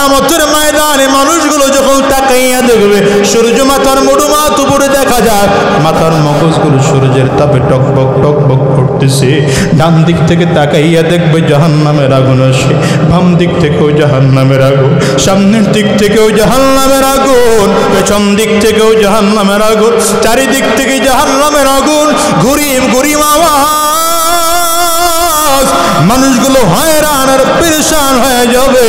কিয়ামতের ময়দানে মানুষগুলো যখন তাকাইয়া দেখবে সূর্য মাথার মুড়ুমাত উপরে দেখা যায়, মাথার মগজগুলো সূর্যের তাপে টকবক টকবক করতেছে। ডান দিক থেকে তাকাইয়া দেখবে জাহান্নামের আগুন আসে, বাম দিক থেকেও জাহান্নামের আগুন, সামনের দিক থেকেও জাহান্নামের আগুন, পেছন দিক থেকেও জাহান্নামের আগুন, চারিদিক থেকে জাহান্নামের আগুন, ঘুরিম ঘুরিম আওয়াজ, মানুষগুলো হয়রান আর পেরেশান হয়ে যাবে।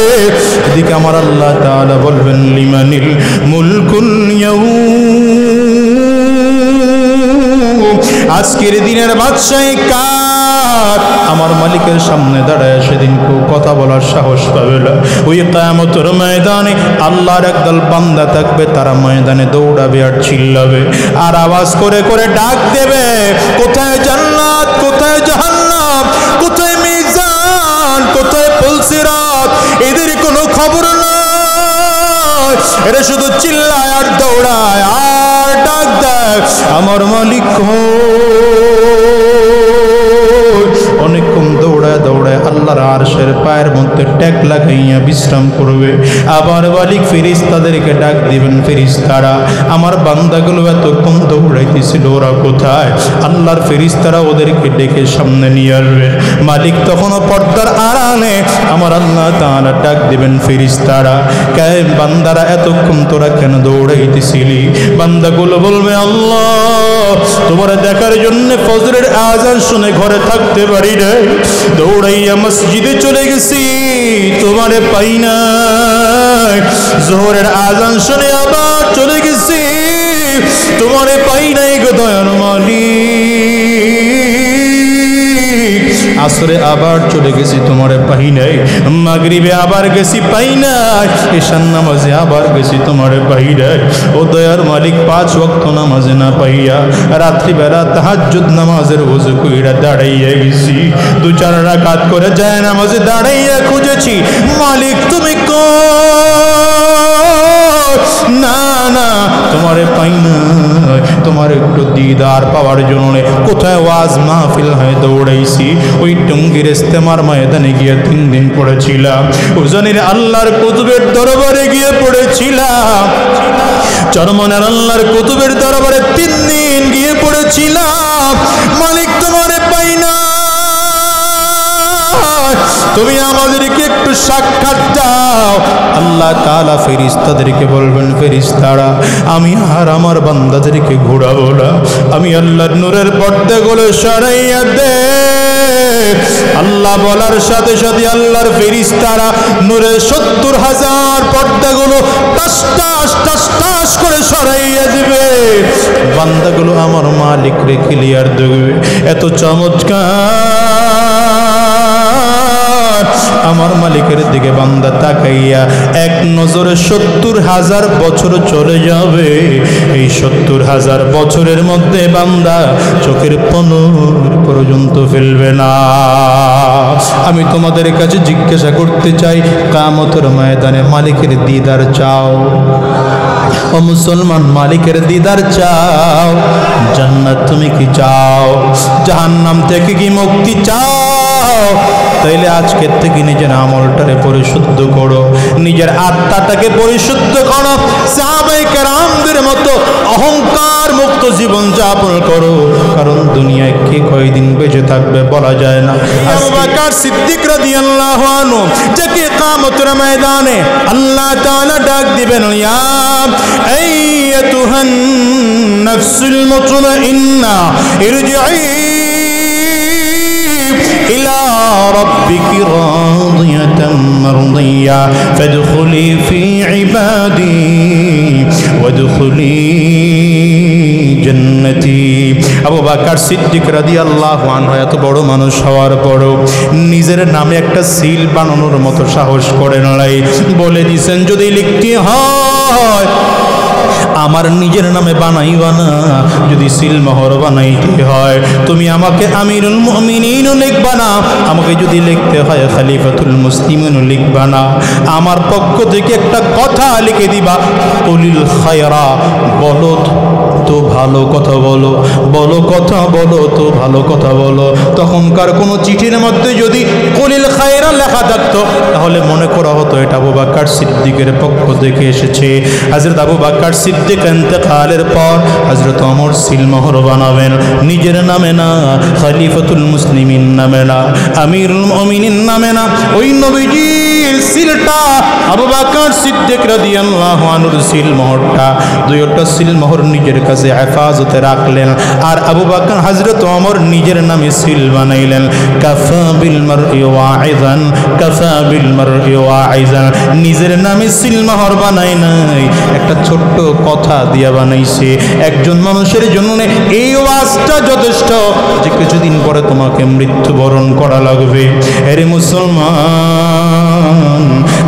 এদিকে আমার আল্লাহ তাআলা বলবেন লিমানিল মুলকুল ইয়াউম, আজকের দিনের বাদশাহী কার? আমার মালিকের সামনে দাঁড়ায় সেদিন কেউ কথা বলার সাহস পাবে না। ওই কিয়ামতের ময়দানে আল্লাহর একদল বান্দা থাকবে, তারা ময়দানে দৌড়াবে আর চিল্লাবে আর আওয়াজ করে করে ডাক দেবে, কোথায় জান্নাত, কোথায় জাহান্নাম, কোথায় মিজান, কোথায় পুলসিরাত? এদের কোনো খবর নাই, এরা শুধু চিল্লায় আর দৌড়ায় আর ডাক দেয়, আমার মালিক অনেকক্ষণ দৌড়ায় দৌড়ায় আল্লাহর আরশের পায়ের মধ্যে ট্যাগ লাগাইয়া বিশ্রাম করবে। আবার মালিক ফেরেশতাদেরকে ডাক দিবেন, ফেরেশতারা আমার বান্দাগুলো এতক্ষণ দৌড়াইতেছিল, ওরা কোথায়? আল্লাহর ফেরেশতারা ওদেরকে ডেকে সামনে নিয়ে আসবে। মালিক তখনও পর্দার আড়ালে আমার আল্লাহ তাআলা ডাক দিবেন, ফেরেশতারা কে বান্দারা এতক্ষণ তোরা কেন দৌড়াইতেছিলি? বান্দাগুলো বলবে, আল্লাহ তোমার দেখার জন্য ফজরের আযান শুনে ঘরে থাকতে পারি নাই, দৌড়াইয়া মসজিদে চলে গেছি, তোমারে পাই নাই। যোহরের আযান শুনে আবার চলে গেছি, তোমারে পাই নাই গো দয়ার মালিক। আসরে আবার চলে গেছি, তোমারে পাই নাই। মাগরিবে আবার গেছি, পাই নাই। ঈশার নামাজে আবার গেছি, তোমারে পাই নাই। ও দয়ার মালিক, 5 ওয়াক্ত নামাজে না পাইয়া রাত্রিবেলা তাহাজ্জুদ নামাজের ওযু কইরা দাঁড়াইয়া গেছি, 2-4 রাকাত করে যায় নামাজে দাঁড়াইয়া খুঁজেছি, মালিক তুমি না না তোমারে পাই নাই। তোমার একটু দিদার পাওয়ার জন্য কোথায় ওয়াজ মাহফিল হয় দৌড়াইছি, ওই টঙ্গীর ইস্তেমার ময়দানে গিয়ে 3 দিন পড়েছিলাম, উজানির আল্লাহর কুতুবের দরবারে গিয়ে পড়েছিলাম, চরমনের আল্লাহর কুতুবের দরবারে 3 দিন গিয়ে পড়েছিলাম, মালিক তোমারে পাই না। তুমি আমাদেরকে একটু সাক্ষাৎ দাও। আল্লাহ তাআলা ফেরেশতাদেরকে বলবেন, ফেরেশতারা আমি আর আমার বান্দাদেরকে ঘোরাবো না, আমি আল্লাহর নূরের পর্দাগুলো সরাইয়া দে। আল্লাহ বলার সাথে সাথে আল্লাহর ফেরেশতারা নূরের 70,000 পর্দাগুলো টাস টাস টাস টাস করে সরাইয়া দিবে। বান্দাগুলো আমার মালিক রে ক্লিয়ার দেখবে, এত চমৎকার। আমার মালিকের দিকে বান্দা তাকাইয়া এক নজরে 70,000 বছর চলে যাবে। এই 70,000 বছরের মধ্যে বান্দা চোখের পলক পর্যন্ত ফেলবে না। আমি তোমাদের কাছে জিজ্ঞাসা করতে চাই, কিয়ামতের ময়দানে মালিকের দিদার চাও? ও মুসলমান, মালিকের দিদার চাও? জান্নাত তুমি কি চাও? জাহান্নাম থেকে কি মুক্তি চাও? তাইলে আজকের থেকে নিজের আমলটারে পরিশুদ্ধ করো, নিজের আত্মাটাকে পরিশুদ্ধ করো, সাহাবায়ে কেরামদের মতো অহংকার মুক্ত জীবন যাপন করো। কারণ দুনিয়ায় কে কয়দিন বেঁচে থাকবে বলা যায় না। আবু বকর সিদ্দিক রাদিয়াল্লাহু আনহু যাকে কিয়ামতের ময়দানে আল্লাহ তাআলা ডাক দিবেন, ইয়া আইয়াতুহান নাফসুল মুতমাইন্না ইরজিই ইলা রাব্বিকি রাদিয়াতাম মারদিয়া ফাদখুলি ফি ইবাদি ওয়াদখুলি জান্নাতি। আবু বকর সিদ্দিক রাদিয়াল্লাহু আনহু এত বড় মানুষ হওয়ার পরও নিজের নামে একটা সিল বানানোর মতো সাহস করেন নাই। বলে দিয়েছেন, যদি লিখতে হয় আমার নিজের নামে বানাইবা না, যদি সিলমোহর বানাইতে হয় তুমি আমাকে আমিরুল মুমিনিনও লিখবা না, আমাকে যদি লিখতে হয় খলিফাতুল মুসলিমিনও লিখবা না, আমার পক্ষ থেকে একটা কথা লিখে দিবা, কুলিল খায়রা, বলো তো ভালো কথা বলো, বলো কথা বলো তো ভালো কথা বলো। তখনকার কোনো চিঠির মধ্যে যদি কুলিল খায়রা লেখা থাকতো তাহলে মনে করা হতো এটা আবু বকর সিদ্দিকের পক্ষ থেকে এসেছে। হযরত আবু বকর সিদ্দিক ইন্তেকালের পর হযরত ওমর সিলমোহর বানাবেন নিজের নামে না, খলিফাতুল মুসলিমিন নামে না, আমিরুল মুমিনিন নামে না। ওই নবীজির সিলটা আবু বকর সিদ্দিক রাদিয়াল্লাহু আনহুর সিলমোহরটা, দুইটা সিলমোহর নিজের কাছে হেফাজতে রাখলেন। আর আবু বকর হযরত ওমর নিজের নামে সিল বানাইলেন। কাফা বিল মারই ওয়াইযান, কাফা বিল মারই ওয়াইযান। নিজের নামে সিলমোহর বানাই নাই, একটা ছোট্ট কথা দিয়া বানাইছে। একজন মানুষের জন্য এই ওয়াজটা যথেষ্ট যে কিছুদিন পরে তোমাকে মৃত্যুবরণ করা লাগবে। আরে মুসলমান,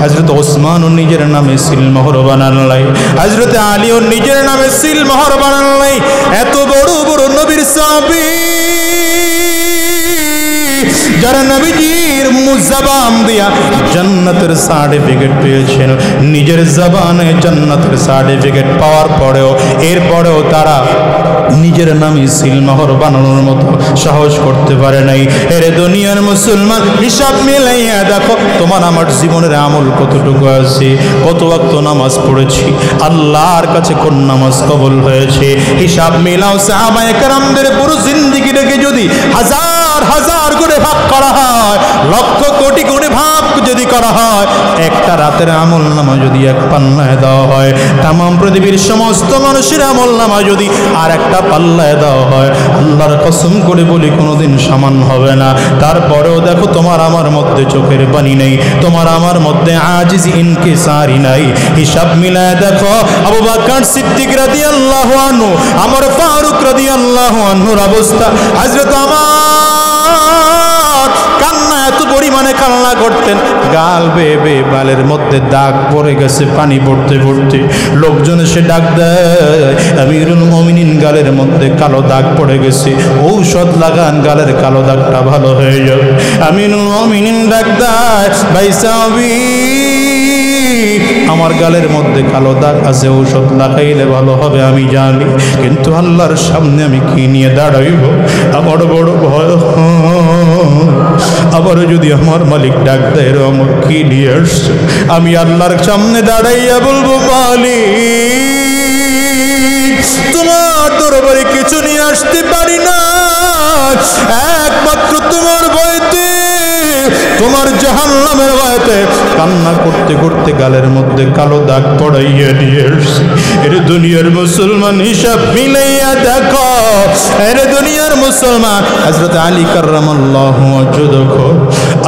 হযরত ওসমান নিজের নামে সিলমোহর বানালাই, হযরত আলীও নিজের নামে সিলমোহর বানালাই। এত বড় বড় নবীর সাহাবী যারা নবীজির মুজবান দিয়া জান্নাতের সার্টিফিকেট পেয়েছেন, নিজের জবানে জান্নাতের সার্টিফিকেট পাওয়ার পরেও এরপরেও তারা নিজের নামে সিলমোহর বানানোর মতো সাহস করতে পারে নাই। এর দুনিয়ার মুসলমান, হিসাব মিলাইয়া দেখো তোমার আমার জীবনের আমল কতটুকু আছে, কত ওয়াক্ত নামাজ পড়েছি, আল্লাহর কাছে কোন নামাজ কবুল হয়েছে। হিসাব মিলাও। সাহাবায়ে কেরামদের পুরো জিন্দেগিটাকে যদি হাজার হাজার করে ভাগ করা হয়, লক্ষ কোটি করে ভাগ যদি করা হয়, একটা রাতের আমল নামা যদি এক পাল্লায় দেওয়া হয়, তাম পৃথিবীর সমস্ত মানুষের আমল নামা যদি আর একটা পাল্লায় দেওয়া হয়, আল্লাহর কসম করে বলি কোনোদিন সমান হবে না। তারপরেও দেখো তোমার আমার মধ্যে চোখের পানি নেই, তোমার আমার মধ্যে আজিজি ইনকিসারি নাই। হিসাব মিলায় দেখো আবু বকর সিদ্দিক রাদিয়াল্লাহু আনহু, ওমর ফারুক রাদিয়াল্লাহু আনহুর অবস্থা। হযরত ওমর কান্না এত পরিমাণে কান্না করতেন, গাল বেয়ে বেয়ে গালের মধ্যে দাগ পড়ে গেছে পানি পড়তে পড়তে। লোকজন এসে ডাক দেয়, আমিরুল মুমিনিন গালের মধ্যে কালো দাগ পড়ে গেছে, ঔষধ লাগান গালের কালো দাগটা ভালো হয়ে যাবে। আমিরুল মুমিনিন ডাক দেয়, ভাই সাহাবী আমার গালের মধ্যে কালো দাগ আছে, ঔষধ লাগাইলে ভালো হবে আমি জানি, কিন্তু আল্লাহর সামনে আমি কি নিয়ে দাঁড়াইব? আমার বড় ভয়। আবারও যদি আমার মালিক ডাক দেয়, আমার কি নিয়ে আসছে? আমি আল্লাহর সামনে দাঁড়াইয়া বলবো, মালিক তোমার দরবারে কিছু নিয়ে আসতে পারি না, একমাত্র তোমার ভয়তে, তোমার জাহান্নামের ভয়তে। কান্না করতে করতে গালের মধ্যে কালো দাগ পড়াইয়া দিয়ে এসছি। এর দুনিয়ার মুসলমান, হিসাব মিলাইয়া দেখো। এর দুনিয়ার মুসলমান, হযরত আলী কাররামাল্লাহু ওয়াজহাহু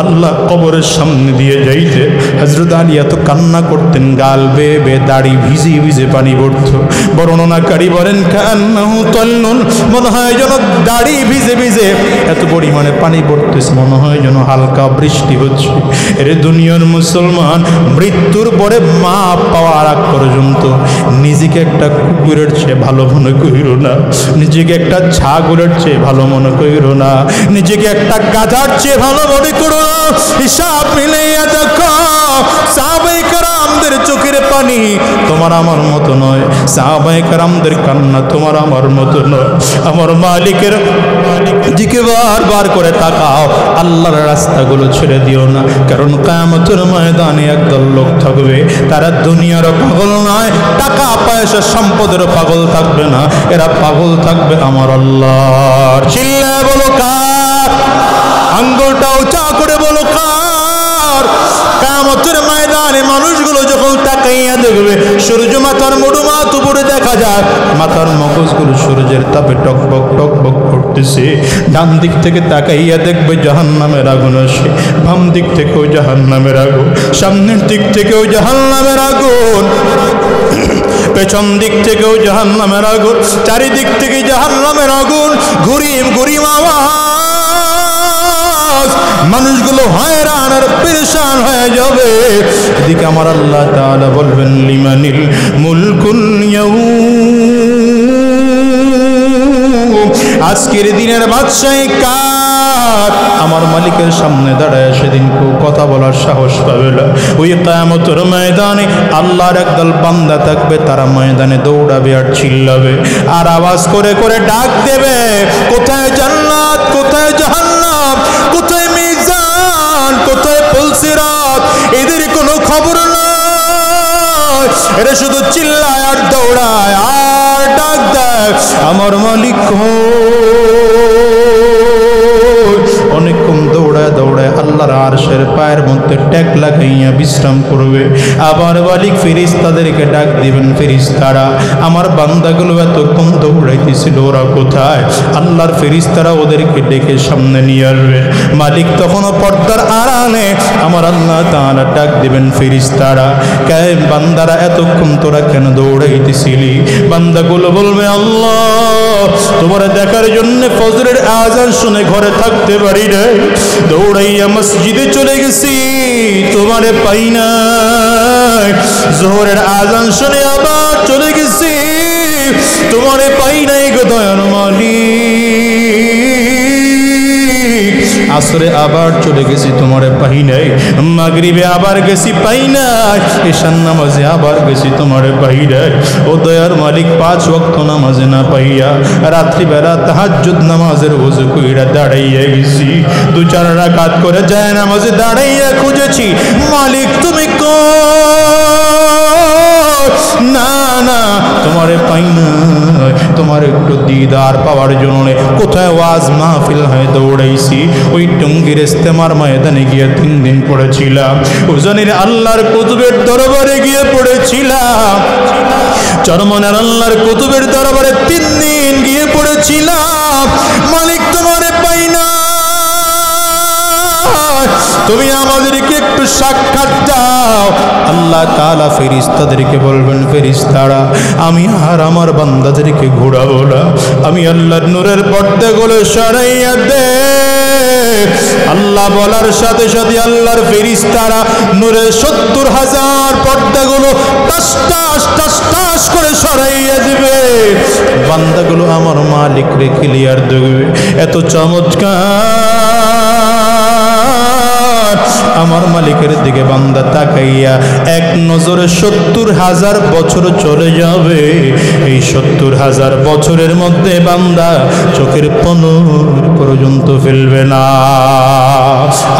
আল্লাহ কবরের সামনে দিয়ে যাইতে হযরত আলী এত কান্না করতেন, গাল বেয়ে বেয়ে দাড়ি ভিজে ভিজে পানি পড়তো। বর্ণনাকারী বলেন কান্নাহু তাল্লুন, মনে হয় যেন দাড়ি ভিজে ভিজে এত পরিমাণে পানি পড়তেছে, মনে হয় যেন হালকা বৃষ্টি হচ্ছে। এর দুনিয়ার মুসলমান, মৃত্যুর পরে মা পাওয়ার আগ পর্যন্ত নিজেকে একটা কুকুরের চেয়ে ভালো মনে করিও না, নিজেকে একটা ছাগলের চেয়ে ভালো মনে করিও না, নিজেকে একটা গাধার চেয়ে ভালো মনে করো না। হিসাব মিলাইয়া দেখো, সাহাবায়ে কেরামদের চোখের পানি তোমার আমার মতো নয়, সাহাবায়ে কেরামদের কান্না তোমার আমার মতো নয়। আমার মালিকের দিকে বারবার করে তাকাও, আল্লাহর রাস্তাগুলো ছেড়ে দিও না, কারণ কিয়ামতের ময়দানে একদল লোক থাকবে, তারা দুনিয়ার পাগল নয়, টাকা পয়সা সম্পদের পাগল থাকবে না, এরা পাগল থাকবে আমার আল্লাহর। চিল্লায় বলো কার? আঙ্গুলটা উঁচা করে বলো কার? কিয়ামতের ময়দানে মানুষগুলো যখন তাকাইয়া দেখবে, সূর্য মাথার মুড়ো মাথ উপরে দেখা যায়, মাথার মগজগুলো সূর্যের তাপে টকবক টকবক করতেছে। ডান দিক থেকে তাকাইয়া দেখবে জাহান্নামের আগুন আসে, বাম দিক থেকেও জাহান্নামের আগুন, সামনের দিক থেকেও জাহান্নামের আগুন, পেছন দিক থেকেও জাহান্নামের আগুন, চারিদিক থেকে জাহান্নামের আগুন, ঘুরিম ঘুরিম আওয়াজ, মানুষগুলো হয়রান আর পেরেশান হয়ে যাবে। এদিকে আমার আল্লাহ তাআলা বলবেন, লিমানিল মুলকুল ইয়াউম, আজকের দিনের বাদশাহী কার? আমার মালিকের সামনে দাঁড়ায় সেদিন কেউ কথা বলার সাহস পাবে না। ওই কিয়ামতের ময়দানে আল্লাহর একদল বান্দা থাকবে, তারা ময়দানে দৌড়াবে আর চিল্লাবে আর আওয়াজ করে করে ডাক দেবে, কোথায় জান্নাত, কোথায় জাহান্নাম, কোথায় মিজান, কোথায় পুলসিরাত? এদের কোনো খবর নাই, এরা শুধু চিল্লায় আর দৌড়ায় আর ডাক দেয়, আমার মালিক অনেকক্ষণ দৌড়ায় দৌড়ায় আল্লাহর আরশের পায়ের মধ্যে ট্যাগ লাগাইয়া বিশ্রাম করবে। আবার মালিক ফেরেশতাদেরকে ডাক দিবেন, ফেরেশতারা আমার বান্দাগুলো এতক্ষণ দৌড়াইতেছিল, ওরা কোথায়? আল্লাহর ফেরেশতারা ওদেরকে ডেকে সামনে নিয়ে আসবে। মালিক তখনও পর্দার আড়ালে আমার আল্লাহ তাআলা ডাক দিবেন, ফেরেশতারা কে বান্দারা এতক্ষণ তোরা কেন দৌড়াইতেছিলি? বান্দাগুলো বলবে, আল্লাহ তোমার দেখার জন্য ফজরের আযান শুনে ঘরে থাকতে পারি না, দৌড়াইয়া মসজিদে চলে গেছি, তোমারে পাই না। যোহরের আযান শুনে আবার চলে গেছি, তোমারে পাই নাই গো দয়ার মালিক। আসরে আবার চলে গেছি, তোমারে পাই নাই। মাগরিবে আবার গেছি, পাই নাই। ঈশার নামাজে আবার গেছি, তোমারে পাই নাই। ও দয়ার মালিক, 5 ওয়াক্ত নামাজে না পাইয়া রাত্রিবেলা তাহাজ্জুদ নামাজের ওযু কইরা দাঁড়াইয়া গেছি, 2-4 রাকাত করে যায় নামাজে দাঁড়াইয়া খুঁজেছি, মালিক তুমি না না তোমারে পাই না। তোমার একটু দিদার পাওয়ার জন্য কোথায় ওয়াজ মাহফিল হয় দৌড়াইছি, ওই টঙ্গীর ইস্তেমার ময়দানে গিয়ে 3 দিন পড়েছিলাম, উজানির আল্লাহর কুতুবের দরবারে গিয়ে পড়েছিলাম, চরমনের আল্লাহর কুতুবের দরবারে 3 দিন গিয়ে পড়েছিলাম, মালিক তোমারে পাই না। তুমি আমাদেরকে একটু সাক্ষাৎ দাও। আল্লাহ তাআলা ফেরেশতাদেরকে বলবেন, ফেরেশতারা আমি আর আমার বান্দাদেরকে ঘোরাবো না, আমি আল্লাহর নূরের পর্দাগুলো সরাইয়া দে। আল্লাহ বলার সাথে সাথে আল্লাহর ফেরেশতারা নূরের 70,000 পর্দাগুলো টাস টাস টাস টাস করে সরাইয়া দিবে। বান্দাগুলো আমার মালিক রে ক্লিয়ার দেখবে, এত চমৎকার। আমার মালিকের দিকে বান্দা তাকাইয়া এক নজরে 70,000 বছর চলে যাবে। এই 70,000 বছরের মধ্যে বান্দা চোখের পলক পর্যন্ত ফেলবে না।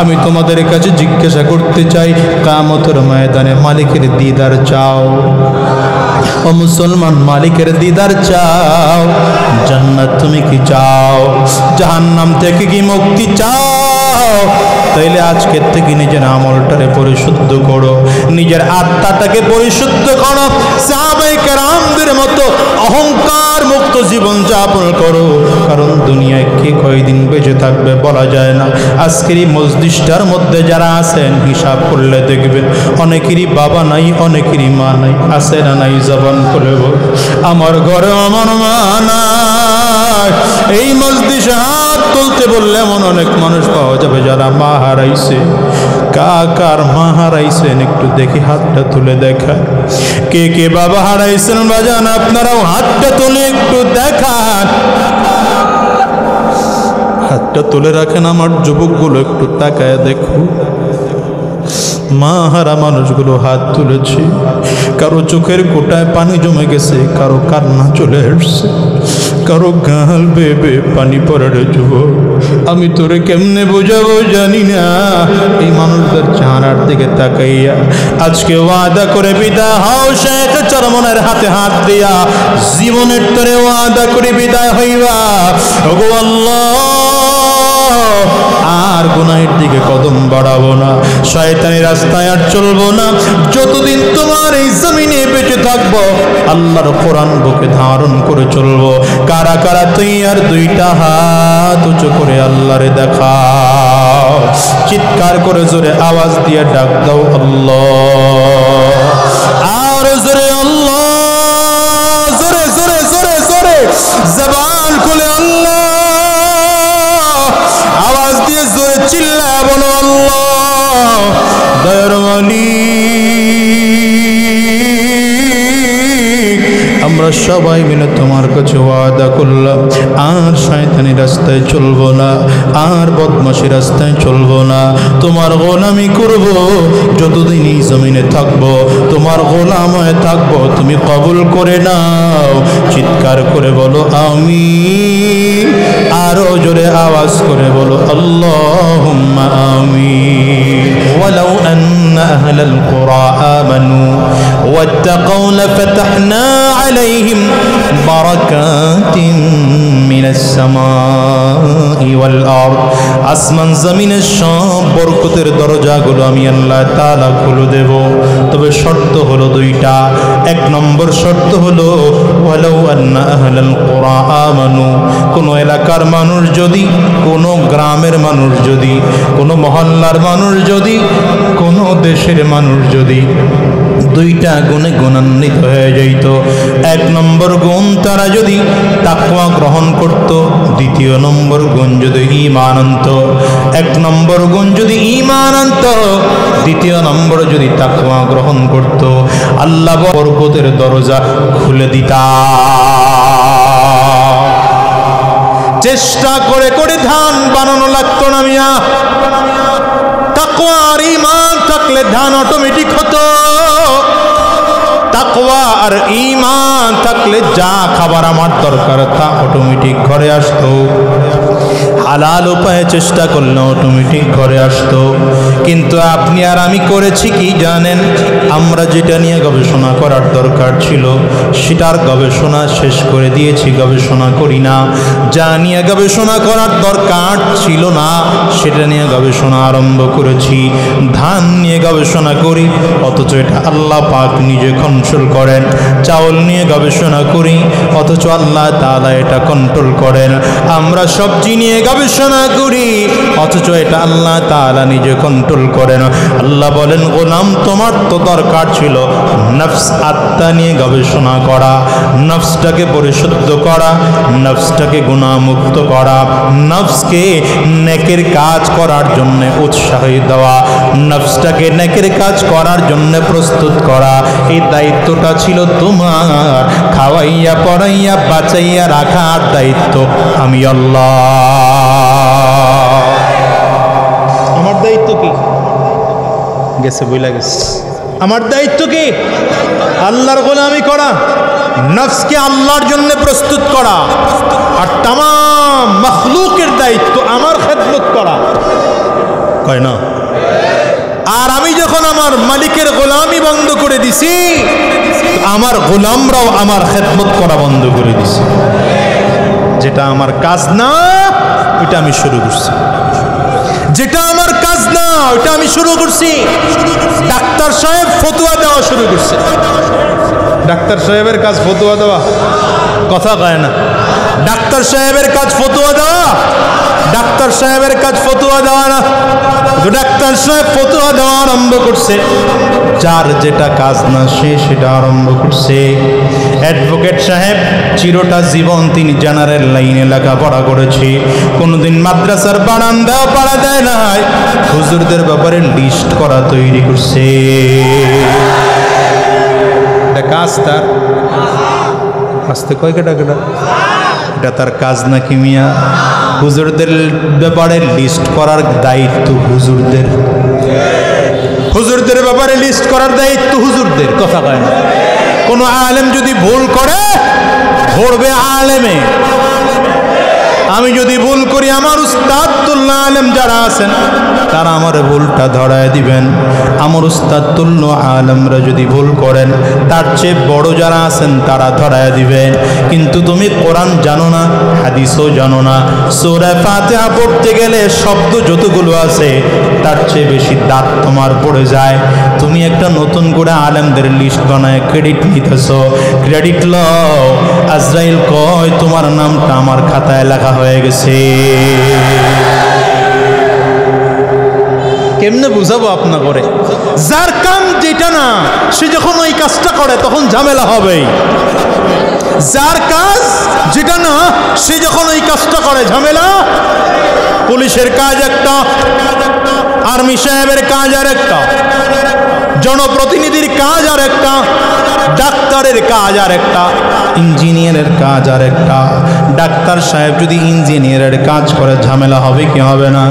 আমি তোমাদের কাছে জিজ্ঞাসা করতে চাই, কিয়ামতের ময়দানে মালিকের দিদার চাও? ও মুসলমান, মালিকের দিদার চাও? জান্নাত তুমি কি চাও? জাহান্নাম থেকে কি মুক্তি চাও? তাইলে আজকের থেকে নিজের আমলটারে পরিশুদ্ধ করো, নিজের আত্মাটাকে পরিশুদ্ধ করো, সাহাবায়ে কেরামদের মতো অহংকার মুক্ত জীবন যাপন করো। কারণ দুনিয়ায় কে কয়দিন বেঁচে থাকবে বলা যায় না। আজকের এই মজলিসটার মধ্যে যারা আছেন হিসাব করলে দেখবেন অনেকেরই বাবা নাই, অনেকেরই মা নাই। আছে না নাই? জবান খুলে বল, আমার ঘরে আমার মা নাই। এই মজলিসে হাত তুলতে বললে এমন অনেক মানুষ পাওয়া যাবে যারা মা হারাইছে। কার মা হারাইছেন একটু দেখি, হাতটা তুলে দেখা। কে কে বাবা হারাইছেন বাজান, আপনারাও হাতটা তুলে একটু দেখান। হাতটা তুলে রাখেন, আমার যুবকগুলো একটু তাকায় দেখো। মা হারা মানুষগুলো হাত তুলেছে, কারো চোখের কোটায় পানি জমে গেছে, কারো কান্না চলে আসছে, কারো গাল বেবে পানি পড়ার যুবক। আমি তোরে কেমনে বোঝাবো জানি না। এই মানুষদের চেহারার দিকে তাকাইয়া আজকে ওয়াদা করে বিদায় হও, শেখ চরমনের হাতে হাত দিয়া জীবনের তরে ওয়াদা করে বিদায় হইবা। ওগো আল্লাহ, আর গুনাহের দিকে কদম বাড়াবো না, শয়তানের রাস্তায় আর চলবো না। যতদিন তোমার এই জমিনে বেঁচে থাকবো আল্লাহর কোরআন বুকে ধারণ করে চলবো। কারা কারা তুই আর 2টা হাত উঁচু করে আল্লাহরে দেখাও, চিৎকার করে জোরে আওয়াজ দিয়ে ডাক দাও আল্লাহ। আর জোরে আল্লাহ, জোরে জোরে জোরে জোরে জবান খুলে আল্লাহ আওয়াজ দিয়ে জোরে চিল্লা বলো আল্লাহ। দয়ার মালিক, আমরা আমরা সবাই মিলে তোমার কাছে ওয়াদা করলাম আর শয়তানি রাস্তায় চলবো না, আর বদমাশি রাস্তায় চলবো না, তোমার গোলামি করব যতদিন এই জমিনে থাকবো, তোমার গোলাম হয়ে থাকবো। তুমি কবুল করে নাও। চিৎকার করে বলো আমিন, আরো জোরে আওয়াজ করে বলো আল্লাহুম্মা আমিন। ওয়ালাউ আন্না আহলাল কুরা আমানু ওয়াত্তাকাউ লাফাতাহনা আলাইহিম বারাকাতিন মিনাস সামাই ওয়াল আরদ। আসমান জমিনের সব বরকতের দরজাগুলো আমি আল্লাহ তাআলা খুলে দেব। তবে শর্ত হলো দুইটা। এক নম্বর শর্ত হলো ওয়ালাউ আন্না আহলাল কুরা আমানু, কোন এলাকার মানুষ যদি, কোন গ্রামের মানুষ যদি, কোন মহল্লার মানুষ যদি, কোন দেশের মানুষ যদি দুইটা গুণে গুণান্বিত হয়ে যাইত। এক নম্বর গুণ তারা যদি তাকওয়া গ্রহণ করত, দ্বিতীয় নম্বর গুণ যদি ঈমান আনত। এক নম্বর গুণ যদি ঈমান আনত, দ্বিতীয় নম্বর যদি তাকওয়া গ্রহণ করত, আল্লাহ বরকতের দরজা খুলে দিতা। চেষ্টা করে করে ধান বানানো লাগতো না মিয়া। তাকওয়া আর ঈমান থাকলে ধান অটোমেটিক হতো। তাকওয়া আর ঈমান থাকলে যা খাবার আমার দরকার তা অটোমেটিক ঘরে আসতো। হালাল উপায়ে চেষ্টা করলে অটোমেটিক ঘরে আসতো। কিন্তু আপনি আর আমি করেছি কি জানেন? আমরা যেটা নিয়ে গবেষণা করার দরকার ছিল সেটার গবেষণা শেষ করে দিয়েছি, গবেষণা করি না। যা নিয়ে গবেষণা করার দরকার ছিল না সেটা নিয়ে গবেষণা আরম্ভ করেছি। ধান নিয়ে গবেষণা করি, অথচ এটা আল্লাহ পাক নিজে কন্ট্রোল করেন। চাউল নিয়ে গবেষণা করি, অথচ আল্লাহ তাআলা এটা কন্ট্রোল করেন। আমরা সবজি নিয়ে গবেষণা করি, অথচ এটা আল্লাহ তাআলা নিজে কন্ট্রোল করেন। আল্লাহ বলেন গোলাম তোমার তো দরকার ছিল নফস আত্মা নিয়ে গবেষণা করা, নফসটাকে পরিশুদ্ধ করা, নফসটাকে গুনাহমুক্ত করা, নফসকে নেকের কাজ করার জন্য উৎসাহ দেওয়া, নফসটাকে নেকের কাজ করার জন্য প্রস্তুত করা। এই দায়িত্বটা ছিল তোমার। খাওয়াইয়া পড়াইয়া বাঁচাইয়া রাখার দায়িত্ব আমি আল্লাহ। আমার দায়িত্ব কি গেছে বইলা গেছে। আমার দায়িত্ব কি? আল্লাহর গোলামি করা, নফসকে আল্লাহর জন্য প্রস্তুত করা। আর তামাম মখলুকের দায়িত্ব আমার খেদমত করা, কয় না? আর আমি যখন আমার মালিকের গোলামি বন্ধ করে দিছি, আমার গোলামরাও আমার খেদমত করা বন্ধ করে দিছে। যেটা আমার কাজ না ওইটা আমি শুরু করছি, যেটা আমার কাজ না ওইটা আমি শুরু করছি। ডাক্তার সাহেব ফতোয়া দেওয়া শুরু করছে। ডাক্তার সাহেবের কাজ ফতোয়া দেওয়া, কথা কয় না। ডাক্তার সাহেবের কাজ ফতোয়া দেওয়া, ডাক্তার সাহেবের কাজ ফতোয়া দেওয়া না। ডাক্তার সাহেব ফতোয়া দেওয়া আরম্ভ করছে, যার যেটা কাজ না সে সেটা আরম্ভ করছে। অ্যাডভোকেট সাহেব চিরটা জীবন তিনি জেনারেল লাইনে লেখাপড়া করেছে, কোনোদিন মাদ্রাসার বারান্দা পাড়া দেয় নাই, হুজুরদের ব্যাপারে লিস্ট করা তৈরি করছে। এটা কাজ তার, আসতে কয় কেটা কেটা, এটা তার কাজ নাকি মিয়া? হুজুরদের ব্যাপারে লিস্ট করার দায়িত্ব হুজুরদের, হুজুরদের ব্যাপারে লিস্ট করার দায়িত্ব হুজুরদের, কথা কয় না। কোনো আলেম যদি ভুল করে ধরবে আলেমে। আমি যদি ভুল করি আমার উস্তাদুল্লাহ আলেম যারা আছেন তারা আমার ভুলটা ধরায় দিবেন। আমার উস্তাদুল্লাহ আলেমরা যদি ভুল করেন তার চেয়ে বড় যারা আছেন তারা ধরায় দিবেন। কিন্তু তুমি কোরআন জানো না, হাদিসও জানো না, সূরা ফাতিহা পড়তে গেলে শব্দ যতগুলো আছে তার চেয়ে বেশি দাঁত তোমার পড়ে যায়। তুমি একটা নতুন করে আলেমদের লিস্ট বানায় ক্রেডিট নিতেছো। ক্রেডিট লও, আজরাইল কয় তোমার নামটা আমার খাতায় লেখা হয়ে গেছে। কেমনে বুঝাবো আপনা করে? যার কাম যেটা না সে যখন ওই কাজটা করে তখন ঝামেলা হবেই। যার কাজ যেটা না সে যখন ওই কাজটা করে ঝামেলা। পুলিশের কাজ একটা, আর্মি সাহেবের কাজ আর একটা, জনপ্রতিনিধির কাজ আর একটা, ডাক্তারের ডাক্তারের কাজ আর একটা, ইঞ্জিনিয়ারের কাজ আর একটা। ডাক্তার সাহেব যদি ইঞ্জিনিয়ারের কাজ করে ঝামেলা হবে কি হবে না?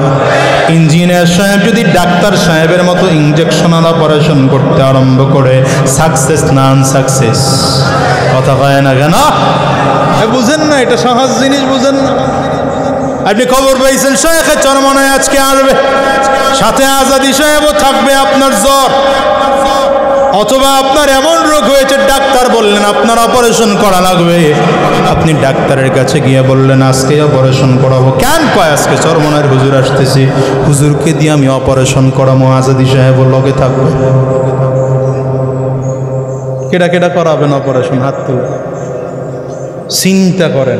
ইঞ্জিনিয়ার সাহেব যদি ডাক্তার সাহেবের মতো ইঞ্জেকশনাল অপারেশন করতে আরম্ভ করে, সাকসেস না আনসাকসেস? কথা কয় না কেন? বুঝেন না, এটা সহজ জিনিস, বুঝেন না। আপনি খবর পাইছেন শায়েখে চরমনায় আজকে আসবে, সাথে আজাদি সাহেবও থাকবে, আপনার জ্বর অথবা আপনার এমন রোগ হয়েছে, ডাক্তার বললেন আপনার অপারেশন করা লাগবে, আপনি ডাক্তারের কাছে গিয়ে বললেন আজকে অপারেশন করাবো। কেন? কয় আজকে চরমনার হুজুর আসতেছি, হুজুরকে দিয়ে আমি অপারেশন করাবো, আজাদি সাহেবও লগে থাকবে। কেডা কেডা করাবেন অপারেশন? হাত তুলে চিন্তা করেন।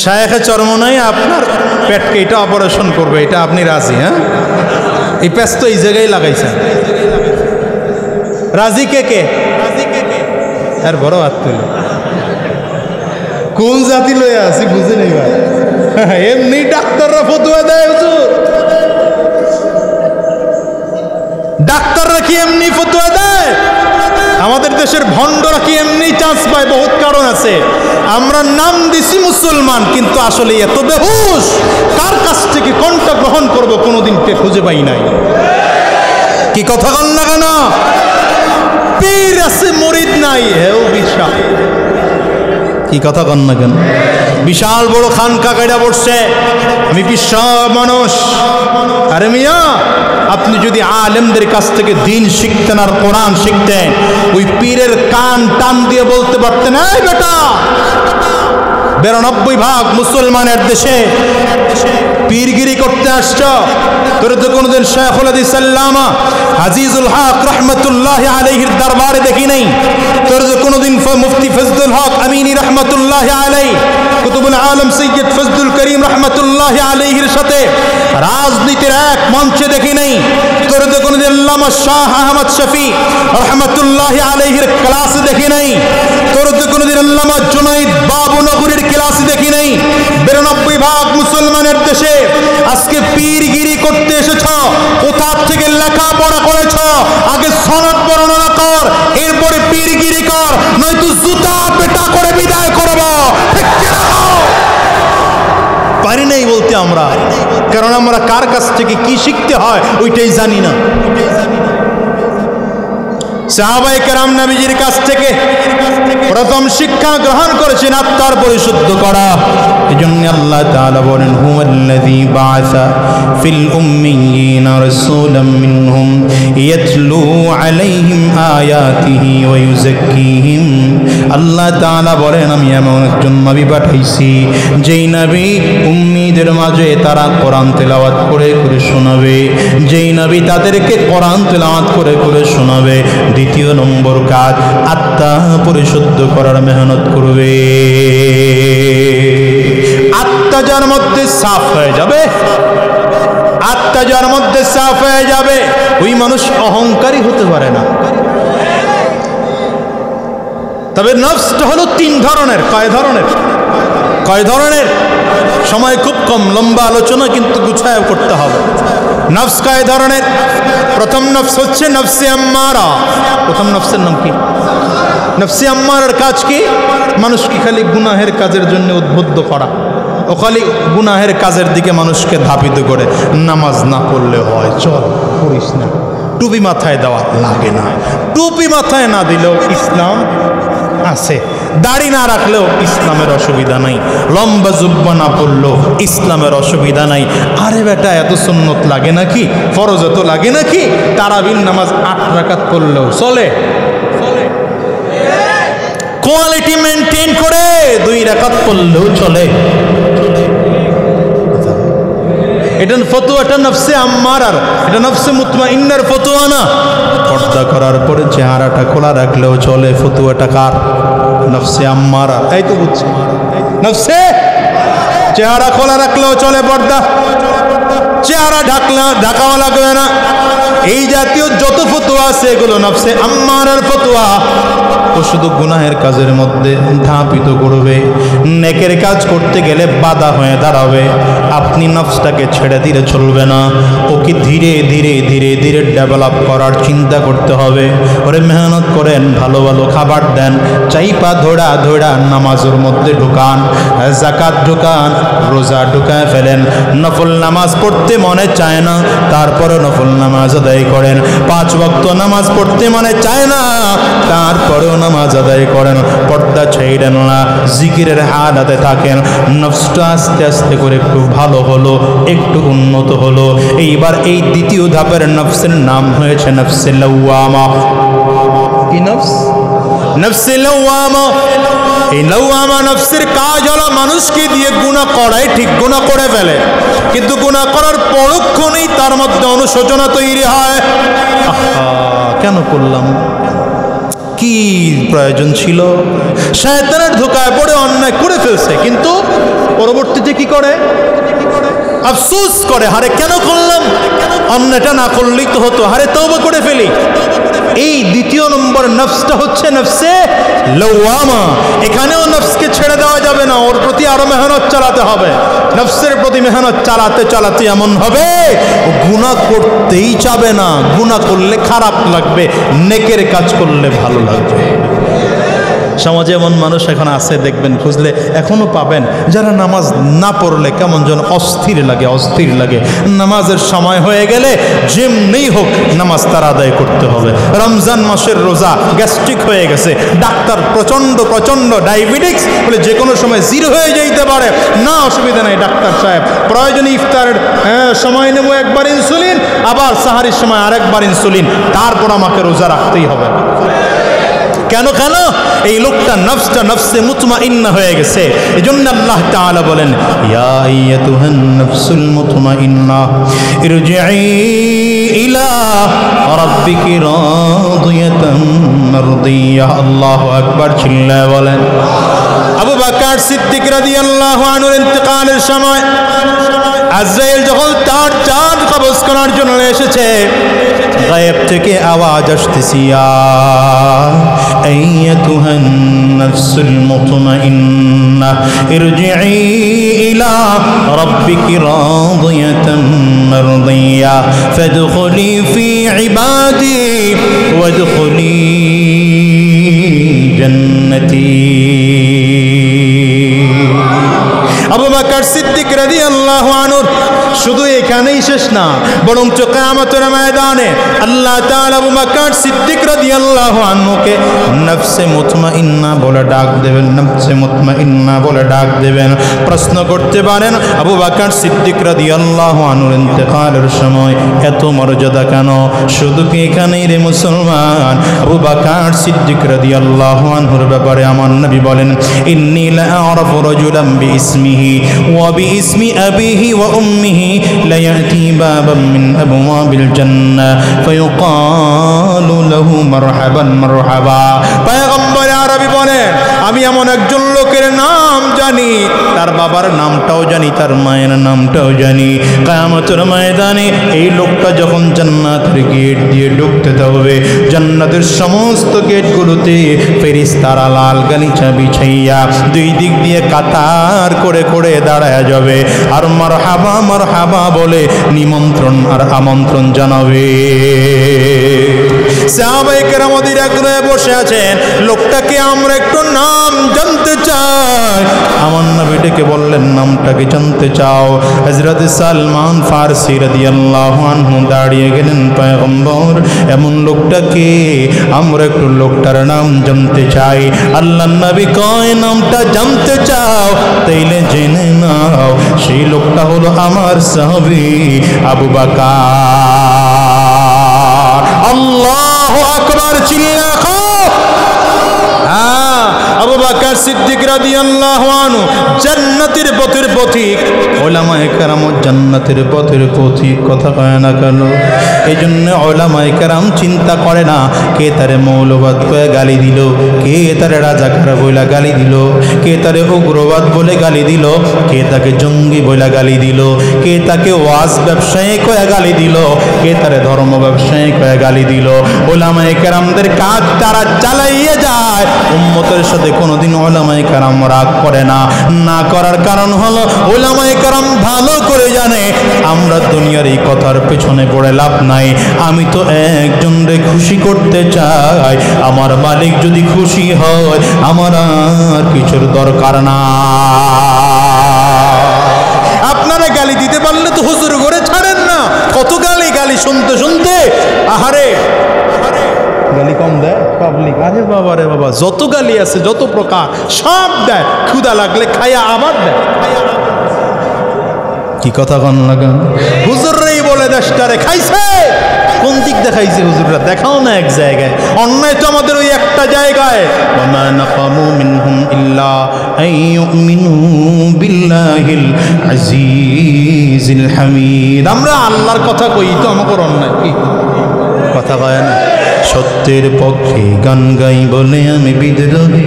শায়েখে চরমনাই আপনার পেটকে এটা অপারেশন করবে, এটা আপনি রাজি? হ্যাঁ, এই প্যাচ তো এই জায়গায় লাগাইছেন, রাজি কে কে? আর বড় হাত তুলে কোন জাতি লয়ে আছি বুঝে নেই ভাই। এমনি ডাক্তাররা ফতুয়া দেয় হুজুর, ডাক্তাররা কি এমনি ফতুয়া দেয়? আমাদের দেশের ভণ্ডরা কি এমনি চান্স পায়? বহুত কারণ আছে। আমরা নাম দিছি মুসলমান, কিন্তু আসলে এত বেহুশ, কার কাছ থেকে কোনটা গ্রহণ করব কোনোদিন খুঁজে পাই নাই। কি কথা কন না কেন? পীর আছে মুরিদ নাই, হেও বিশাল। কি কথা কন না কেন? বিশাল বড় খানকা কায়দা পড়ছে, আমি বিশাল মানুষ। আরে মিয়া, আপনি যদি আলেমদের কাছ থেকে দিন শিখতেন আর কোরআন শিখতেন, ওই পীরের কান টান দিয়ে বলতে পারতেন, এই বেটা 92% মুসলমানের দেশে পীরগিরি করতে আসছ, তোর তো কোনোদিন শায়খুল হাদিস আল্লামা আজিজুল হক রহমতুল্লাহি আলাইহির দরবারে দেখি নাই, তোর তো কোনোদিন মুফতি ফজলুল হক আমিনী রহমতুল্লাহি আলাইহি, কুতুবুল আলম সৈয়দ ফজলুল করিম রহমতুল্লাহি আলাইহির সাথে রাজনীতির এক মঞ্চে দেখি নাই, তোর তো কোনোদিন আল্লামা শাহ আহমদ শফি রহমতুল্লাহি আলাইহির ক্লাসে দেখি নাই, তোর তো কোনোদিন আল্লামা জুনাইদ বাবু নগরীর ক্লাসে দেখি নাই। 92% মুসলমানের দেশে আজকে পীরগিরি করতে এসেছ, কোথা থেকে লেখাপড়া করেছ? আগে সনদ বর্ণনা কর, এরপরে পীরগিরি কর, নয়তো জুতা পেটা করে বিদায় করব। পারি নাই বলতে আমরা, কারণ আমরা কার কাছ থেকে কি শিখতে হয় ওইটাই জানি না। সাহাবায়ে কেরাম নবীজির কাছ থেকে প্রথম শিক্ষা গ্রহণ করেছেন আত্মার পরিশুদ্ধ করা। এজন্য আল্লাহ তাআলা বলেন, হুয়াল্লাযী বাআসা ফিল উম্মিয়িনা রাসূলাম মিনহুম ইয়াতলু আলাইহিম আয়াতিহি ওয়া ইউযাক্কিহিম। আল্লাহ তাআলা বলেন, আমি এমন একজন নবী পাঠাইছি যেই নবী উম্মীদের মাঝে তারা কোরআন তেলাওয়াত করে করে শোনাবে, যেই নবী তাদেরকে কোরআন তেলাওয়াত করে করে শোনাবে। দ্বিতীয় নম্বর কাজ, আত্মা পরিশুদ্ধ করার মেহনত করবে। আত্মা যার মধ্যে সাফ হয়ে যাবে, আত্মা যার মধ্যে সাফ হয়ে যাবে, ওই মানুষ অহংকারী হতে পারে না। তবে নফসটা হলো 3 ধরনের। কয় ধরনের? কয় ধরনের? সময় খুব কম, লম্বা আলোচনা কিন্তু গুছায় করতে হবে। নফস কয় ধরনের? প্রথম নফস হচ্ছে নফসে আম্মারা। প্রথম নফসের নাম কি? নফসে আম্মারার কাজ কি? মানুষকে খালি গুনাহের কাজের জন্য উদ্বুদ্ধ করা, ও খালি গুনাহের কাজের দিকে মানুষকে ধাবিত করে। নামাজ না পড়লে হয়, চল করিস না, টুপি মাথায় দেওয়া লাগে না, টুপি মাথায় না দিলেও ইসলাম আছে, দাড়ি না রাখলেও ইসলামের অসুবিধা নাই, লম্বা জুব্বা না পড়লেও ইসলামের অসুবিধা নাই। আরে বেটা, এত সুন্নত লাগে নাকি? ফরজ এত লাগে নাকি? তারাবির নামাজ 8 রাকাত পড়লেও চলে। কোয়ালিটি মেনটেন করে 2 রাকাত পড়লেও চলে। এটা ফতোয়াটা নফসে আম্মারার, এটা নফসে মুতমাইন্নার ফতোয়া না। পর্দা করার পরে চেহারাটা খোলা রাখলেও চলে, ফতোয়াটা কার? নফসে আম্মারা। এই তো বুঝছি, নফসে চেহারা খোলা রাখলেও চলে, পর্দা চেহারা ঢাকাও লাগবে না। এই জাতীয় যত ফতোয়া আছে এগুলো নফসে আম্মারার ফতোয়া। ও শুধু গুনাহের কাজের মধ্যে ধাপিত করবে, নেকের কাজ করতে গেলে বাধা হয়ে দাঁড়াবে। আপনি নফসটাকে ছেড়ে দিলে চলবে না, ওকে ধীরে ধীরে ধীরে ধীরে ডেভেলপ করার চিন্তা করতে হবে। ওরে মেহনত করেন, ভালো ভালো খাবার দেন, চাইপা ধোড়া ধোড়া নামাজের মধ্যে ঢুকান, যাকাত ঢুকান, রোজা ঢুকায় ফেলেন। নফল নামাজ পড়তে মনে চায় না, তারপরে নফল নামাজ আদায় করেন। 5 ওয়াক্ত নামাজ পড়তে মনে চায় না, তারপরেও নামাজ আদায় করেন। পর্দা ছেড়েন না, জিকিরের হালাতে থাকেন। নফসটা আস্তে আস্তে করে একটু ভালো হলো, একটু উন্নত হলো। এইবার এই দ্বিতীয় ধাপের নফসের নাম হয়েছে নফসে লাওয়ামা। কি নফস? নফসে লাওয়ামা। এই লাওয়ামা নফসের কাজ হলো মানুষকে দিয়ে গুনাহ করায়, ঠিক গুনাহ করে ফেলে, কিন্তু গুনাহ করার পরক্ষণেই তার মধ্যে অনুশোচনা তৈরি হয়। কেন করলাম, কি প্রয়োজন ছিল? শয়তানের ধোঁকায় পড়ে অন্যায় করে ফেলছে, কিন্তু পরবর্তীতে কি করে? আফসোস করে, হারে কেন করলাম, অন্যায়টা না করলেই তো হতো, হারে তওবা করে ফেলি। এই দ্বিতীয় নম্বর নফসটা হচ্ছে নফসে লাওয়ামা। এখানেও নফসকে ছেড়ে দেওয়া যাবে না, ওর প্রতি আরো মেহনত চালাতে হবে। নফসের প্রতি মেহনত চালাতে চালাতে এমন হবে ও গুনাহ করতেই চাবে না। গুনাহ করলে খারাপ লাগবে, নেকের কাজ করলে ভালো লাগবে। সমাজে এমন মানুষ এখন আছে, দেখবেন খুঁজলে এখনো পাবেন, যারা নামাজ না পড়লে কেমন যেন অস্থির লাগে, অস্থির লাগে। নামাজের সময় হয়ে গেলে যেমনি হোক নামাজ তার আদায় করতে হবে। রমজান মাসের রোজা, গ্যাস্ট্রিক হয়ে গেছে, ডাক্তার প্রচণ্ড প্রচণ্ড ডায়াবেটিক্স বলে যে কোনো সময় জিরো হয়ে যেতে পারে। না, অসুবিধা নেই ডাক্তার সাহেব, প্রয়োজনে ইফতারের সময় নেব একবার ইনসুলিন, আবার সাহারির সময় আরেকবার ইনসুলিন, তারপর আমাকে রোজা রাখতেই হবে। কেন কেন? এই লোকটা নফসটা নফসে মুতমাইন্না হয়ে গেছে। এজন্য আল্লাহ তাআলা বলেন, ইয়া আইয়াতুহান নাফসুল মুতমাইন্না ইরজিই ইলা রাব্বিকি রাদিয়াতাম মারদিয়া। আল্লাহু আকবার, চিল্লায়ে বলেন। আবু বকর সিদ্দিক রাদিয়াল্লাহু আনহুর ইন্তেকালের সময় আজরাইল যখন তার জান কবজ করার জন্য এসেছে, গায়েব থেকে আওয়াজ আসতেছে, ইয়া আইয়াতুহান নাফসুল মুতমাইন্না ইরজিই ইলা রাব্বিকি রাদিয়াতাম মারদিয়া ফাদখুলি ফি ইবাদি ওয়াদখুলি জান্নতি। আবু বকর সিদ্দিক রাদিয়াল্লাহু আনহু শুধু এখানেই শেষ না, বরং কিয়ামতের ময়দানে আল্লাহ তাআলা আবু বকর সিদ্দিক রাদিয়াল্লাহু আনহুকে নফসে মুতমাইন্না বলে ডাক দেবেন, নফসে মুতমাইন্না বলে ডাক দেবেন। প্রশ্ন করতে পারেন, আবু বকর সিদ্দিক রাদিয়াল্লাহু আনহুর ইন্তেকালের সময় এত মর্যাদা কেন? শুধু কি এখানেই রে মুসলমান? আবু বকর সিদ্দিক রাদিয়াল্লাহু আনহুর ব্যাপারে আমার নবী বলেন, ইন্নী লা আ'রাফু রাজুলান বিইসমিহি ওয়া বিইসমি আবিহি ওয়া উম্মিহি لا يأتي بابا من أبواب الجنة فيقال له مرحبا مرحبا। পয়গম্বর আরবি বলেন, আমি এমন একজন লোকের নাম জানি, তার বাবার নামটাও জানি, তার মায়ের নামটাও জানি। কিয়ামতের ময়দানে এই লোকটা যখন জান্নাতের গেট দিয়ে ঢুকতে থাকবে, জান্নাতের সমস্ত গেটগুলোতে ফেরেশতারা লাল গালিচা বিছাইয়া দুই দিক দিয়ে কাতার করে করে দাঁড়ায় যাবে, আর মারহাবা মারহাবা বলে নিমন্ত্রণ আর আমন্ত্রণ জানাবে। সাহাবায়ে কেরাম ওদের আগ্রহে বসে আছেন, লোকটাকে আমরা একটু নাম জানতে চাই। আমার নবী ডেকে বললেন, নামটা কি জানতে চাও? হযরত সালমান ফারসি রাদিয়াল্লাহু আনহু দাঁড়িয়ে গেলেন, পয়গম্বর এমন লোকটাকে আমরা একটু লোকটার নাম জানতে চাই। আল্লাহর নবী কয়, নামটা জানতে চাও? তাইলে জেনে নাও, সেই লোকটা হলো আমার সাহাবী আবু বকর। আল্লাহু আকবার, চিল্লা খাও। আবু বকর সিদ্দিক রাদিয়াল্লাহু আনহু জান্নাতের পথের পথিক, উলামায়ে কেরাম জান্নাতের পথের পথিক, কথা কয় না কেন? এই জন্য উলামায়ে কেরাম চিন্তা করে না কে তারে মৌলবাদ বলে গালি দিল, কে তারে রাজাকার বলে গালি দিল, কে তারে উগ্রবাদ বলে গালি দিল, কে তাকে জঙ্গি বলে গালি দিল, কে তাকে ওয়াজ ব্যবসায়ী কয়ে গালি দিল, কে তারে ধর্ম ব্যবসায়ী কয়ে গালি দিল। উলামায়ে কেরামদের কাজ তারা চালাইয়ে যায়, উম্মতের সাথে কোনোদিন উলামায়ে কেরাম রাগ করে না। না করার কারণ হলো উলামায়ে কেরাম ভালো করে জানে আমরা দুনিয়ার এই কথার পেছনে পড়ে লাভ নাই। আমি তো একজনকে খুশি করতে চাই, আমার মালিক যদি খুশি হয় আমার আর কিছুর দরকার না। আপনারা গালি দিতে পারলে তো হুজুর ঘরে ছাড়েন না, কত গালি, গালি শুনতে শুনতে আহারে গালি কম দেয় পাবলিক। আরে বাবা রে বাবা, যত গালি আছে যত প্রকার সব দেয়, ক্ষুধা লাগলে খাইয়া আবার দেয়। কি কথা কন লাগান, হুজুররাই বলে দেশটারে খাইছে। কোন দিক দেখাইছে হুজুররা? দেখাও না এক জায়গায়, অন্যায় তো আমাদের ওই একটা জায়গায়। ওয়ামা নাকামু মিনহুম ইল্লা আইয়ুমিনু বিল্লাহিল আজিজিল হামিদ। আমরা আল্লাহর কথা কই তো আমাদের অন্যায় কি কথা কয় না? সত্যের পক্ষে গান গাই বলে আমি বিদ্রোহী,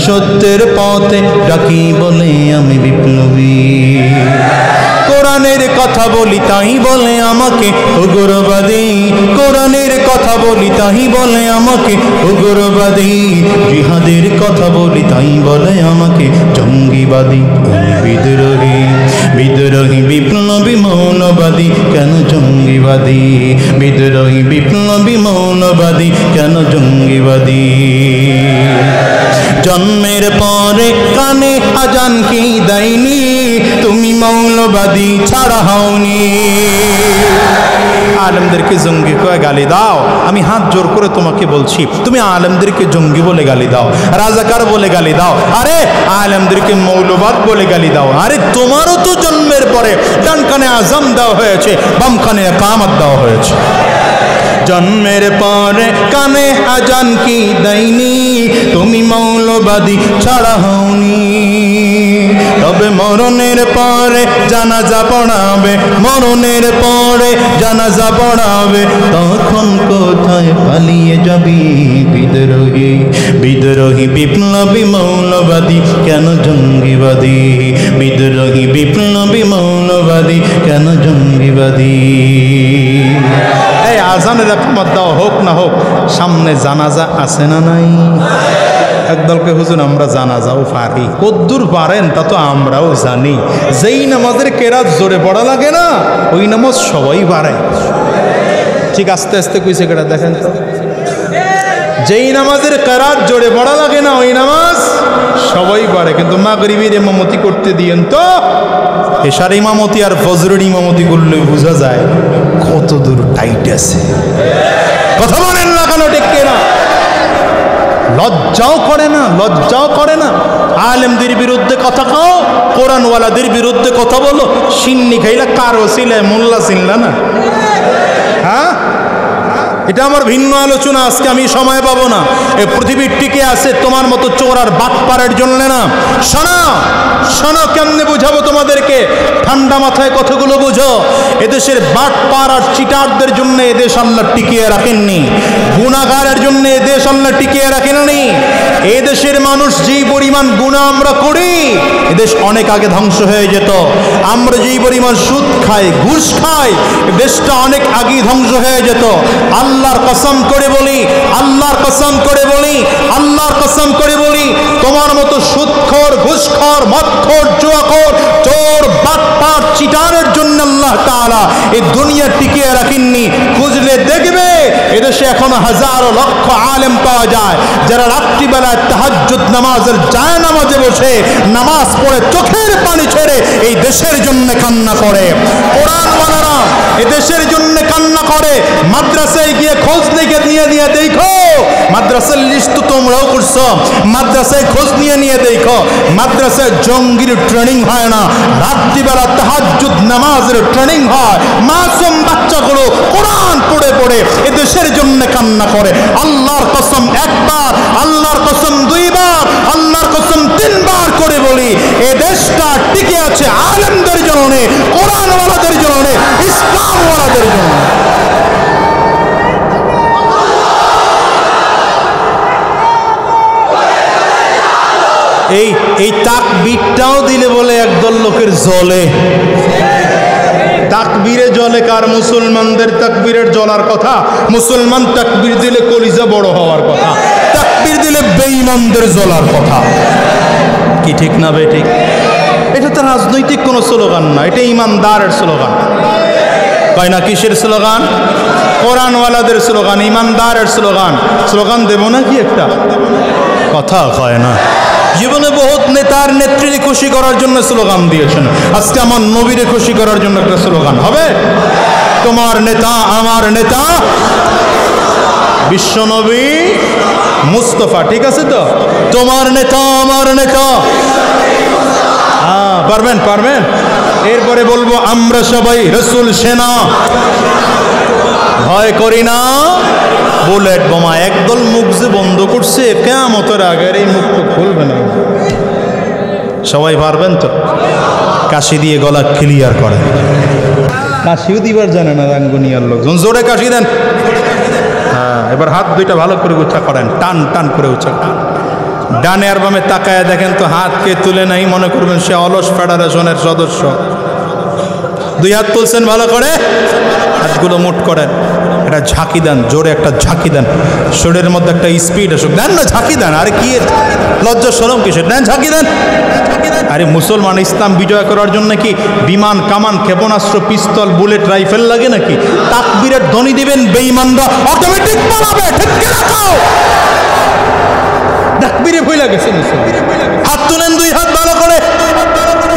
সত্যের পথে ডাকি বলে আমি বিপ্লবী। কোরআনের কথা বলি তাই বলে আমাকে উগ্রবাদী, কোরআনের কথা বলি তাই বলে আমাকে উগ্রবাদী, জিহাদের কথা বলি তাই বলে আমাকে জঙ্গিবাদী। বিদ্রোহী বিদ্রোহী বিপ্লবী মৌলবাদী কেন জঙ্গিবাদী, বিদ্রোহী বিপ্লবী মৌলবাদী কেন জঙ্গিবাদী। জন্মের পরে কানে আজান কি দেয়নি, তুমি মৌলবাদী ছাড়া হওনি। আলেমদেরকে জঙ্গি কয়ে গালি দাও, আমি হাত জোর করে তোমাকে বলছি, তুমি আলেমদেরকে জঙ্গি বলে গালি দাও, রাজাকার বলে গালি দাও, আরে আলেমদেরকে মৌলবাদ বলে গালি দাও। আরে তোমারও তো জন্মের পরে ডান কানে আজান দেওয়া হয়েছে, বাম কানে ইকামত দেওয়া হয়েছে। জন্মের পরে কানে আজান কি দেয়নি, তুমি মৌলবাদী ছাড়া হওনি। তবে মরণের পরে জানাজা পড়াবে, মরণের পরে জানাজা পড়াবে, তখন কোথায় পালিয়ে যাবি বিদ্রোহী, বিদ্রোহী বিপ্লবী মৌলবাদী কেন জঙ্গিবাদী, বিদ্রোহী বিপ্লবী মৌলবাদী কেন জঙ্গিবাদী। এই আজানের একমত দেওয়া হোক না হোক, সামনে জানাজা আছে না নাই? একদলকে হুজুর আমরা জানাজাও পারি, কদ্দুর পারেন তা তো আমরাও জানি। যেই নামাজের কেরাত জোরে পড়া লাগে না ওই নামাজ সবাই পারে। ঠিক আস্তে আস্তে কইছে কেটা দেখেন তো, যেই নামাজের কেরাত জোরে পড়া লাগে না ওই নামাজ সবাই পারে। কিন্তু মাগরিবের ইমামতি করতে দিয়েন তো, এশার ইমামতি আর ফজরের ইমামতি করলে বোঝা যায় কত দূর টাইট আছে। কথা বলেন না কেন, ঠিক কিনা? লজ্জাও করে না, লজ্জাও করে না। আলেমদের বিরুদ্ধে কথা কও, কোরআনওয়ালাদের বিরুদ্ধে কথা বলো, সিন্নি খাইলা কারো ছিলে মোল্লা চিনলা না? হ্যাঁ, এটা আমার ভিন্ন আলোচনা, আজকে আমি সময় পাবো না। এই পৃথিবীর টিকে আছে তোমার মতো চোর আর বাটপাড়ের জন্য না। শোনো শোনো, কেমনে বুঝাবো তোমাদেরকে, ঠান্ডা মাথায় কথাগুলো বুঝো। এদেশের বাটপাড় আর চিটারদের জন্য এদেশ আল্লাহ টিকিয়ে রাখেননি, গুনাহগারের জন্য এদেশ আল্লাহ টিকিয়ে রাখেননি। এদেশের মানুষ যেই পরিমাণ গুনাহ আমরা করি, এদেশ অনেক আগে ধ্বংস হয়ে যেত। আমরা যেই পরিমাণ সুদ খাই, ঘুষ খাই, দেশটা অনেক আগেই ধ্বংস হয়ে যেত। আল্লাহর কসম করে বলি, আল্লাহর কসম করে বলি, আল্লাহর কসম করে বলি, তোমার মতো সুদখোর, ঘুষখোর, মদখোর, জুয়াখোর, চোর, বাটপার, চিটারের জন্য আল্লাহ তাআলা এই দুনিয়া টিকিয়ে রাখেননি। খুঁজলে দেখবে এদেশে এখনো হাজারো লক্ষ আলেম পাওয়া যায় যারা রাত্রিবেলায় তাহাজ্জুদ নামাজের জায় নামাজে বসে নামাজ পড়ে চোখের পানি ছেড়ে এই দেশের জন্য কান্না করে। কোরআনওয়ালারা এই দেশের জন্য কান্না করে। মাদ্রাসায় গিয়ে খোঁজ নিয়ে দেখো, মাদ্রাসার লিস্ট তো তোমরাও করছো, মাদ্রাসায় খোঁজ নিয়ে দেখো, মাদ্রাসায় জঙ্গির ট্রেনিং হয় না, রাত্রিবেলা তাহাজ্জুদ নামাজের ট্রেনিং হয়। মাসুম বাচ্চাগুলো কোরআন পড়ে পড়ে এ দেশের জন্য কান্না করে। আল্লাহর কসম একবার, আল্লাহর কসম দুইবার, আল্লাহর কসম বলি, এ দেশটা টিকে আছে আলেমদের জন্য, কোরআনওয়ালাদের জন্য, ইসলামওয়ালাদের জন্য। এই তাকবীরটাও দিলে বলে একদল লোকের জ্বলে। তাকবীরে জ্বলে কার? মুসলমানদের তাকবীরের জ্বলার কথা। মুসলমান তাকবীর দিলে কলিজা বড় হওয়ার কথা, তাকবীর দিলে বেঈমানদের জ্বলার কথা। কি ঠিক না বে ঠিক? এটা তো রাজনৈতিক কোনো স্লোগান না, এটা ইমানদারের স্লোগান। কয় না কিসের স্লোগান? কোরআনওয়ালাদের স্লোগান, ইমানদারের স্লোগান। স্লোগান দেব না কি একটা? কথা কয় না। জীবনে বহুত নেতার নেত্রীকে খুশি করার জন্য স্লোগান দিয়েছেন, আজকে আমার নবীরে খুশি করার জন্য একটা স্লোগান হবে। তোমার নেতা আমার নেতা বিশ্বনবী মুস্তাফা, ঠিক আছে তো? তোমার নেতা আমার নেতা। হ্যাঁ, পারবেন পারবেন। এরপরে বলবো আমরা সবাই রসুল সেনা, ভয় করি না বুলেট বোমা। একদল মুখ যে বন্ধ করছে কিয়ামতের আগে এই মুখ তো খুলবে না। সবাই পারবেন তো? কাশি দিয়ে গলা ক্লিয়ার করে। কাশিও দিবার জানে না রাঙ্গুনিয়ার লোকজন। জোরে কাশি দেন। হ্যাঁ, এবার হাত দুইটা ভালো করে উঁচা করেন, টান টান করে উঁচা। ডানে আর বামে তাকায় দেখেন তো, হাতকে তুলে নাই, মনে করবেন সে অলস ফেডারেশনের সদস্য। দুই হাত তুলছেন ভালো করে, হাতগুলো মুঠ করেন, একটা ঝাঁকি দেন, জোরে একটা ঝাঁকি দেন, শরীরের মধ্যে একটা স্পিড আসুক। দেন না, ঝাঁকি দেন। আরে কি লজ্জা শরম কিসের? দেন, ঝাঁকি দেন। আরে মুসলমান ইসলাম বিজয় করার জন্য কি বিমান, কামান, ক্ষেপণাস্ত্র, পিস্তল, বুলেট, রাইফেল লাগে নাকি? তাকবীরের ধ্বনি দিবেন, বেঈমানরা অটোমেটিক পালাবে। ঠিক কি রাখো? তাকবীরে ভুলে গেছে মুসলমান। হাত তুলেন, দুই হাত ভালো করে।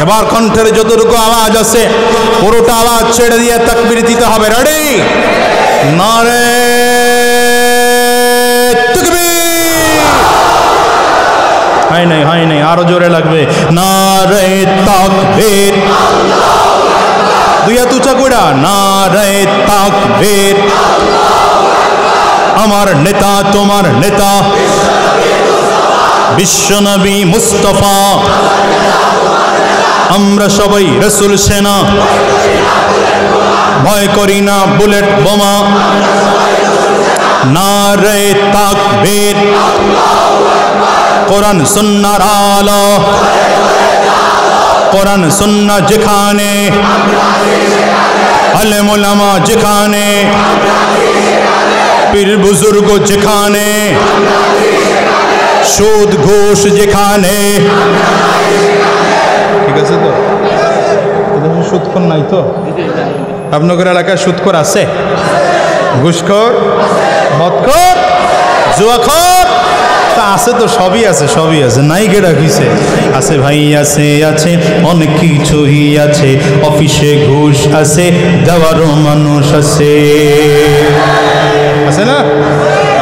এবার কণ্ঠের যতটুকু আওয়াজ আছে পুরোটা আওয়াজ ছেড়ে দিয়ে তাকবীর দিতে হবে। রেডি? নারে তাকবীর। হয় নাই, আরো জোরে লাগবে। নারে তাকবীর। দুই হাত উঁচা কইরা নারে তাকবীর। আমার নেতা তোমার নেতা বিশ্বনবী মুস্তাফা, আমরা সবাই রসুল সেনা, ভয় করি না বুলেট বোমা। নারে তাকবীর। কোরআন সুন্নাহর আলো, কোরআন সুন্নাহ যেখানে, আলেম ওলামা যেখানে, পীর বুজুর্গ যেখানে, সুদ ঘুষ যেখানে। ঠিক আছে তো? সুদখোর নাই তো? আপনাদের এলাকায় সুদখোর আছে? ঘুষখোর, মদখোর, জুয়াখোর আছে তো? সবই আছে, সবই আছে। নাই গেড়া কিসে আছে ভাই? আছে আছে অনেক কিছুই আছে। অফিসে ঘুষ আছে, দেওয়ারও মানুষ আছে। আছে না?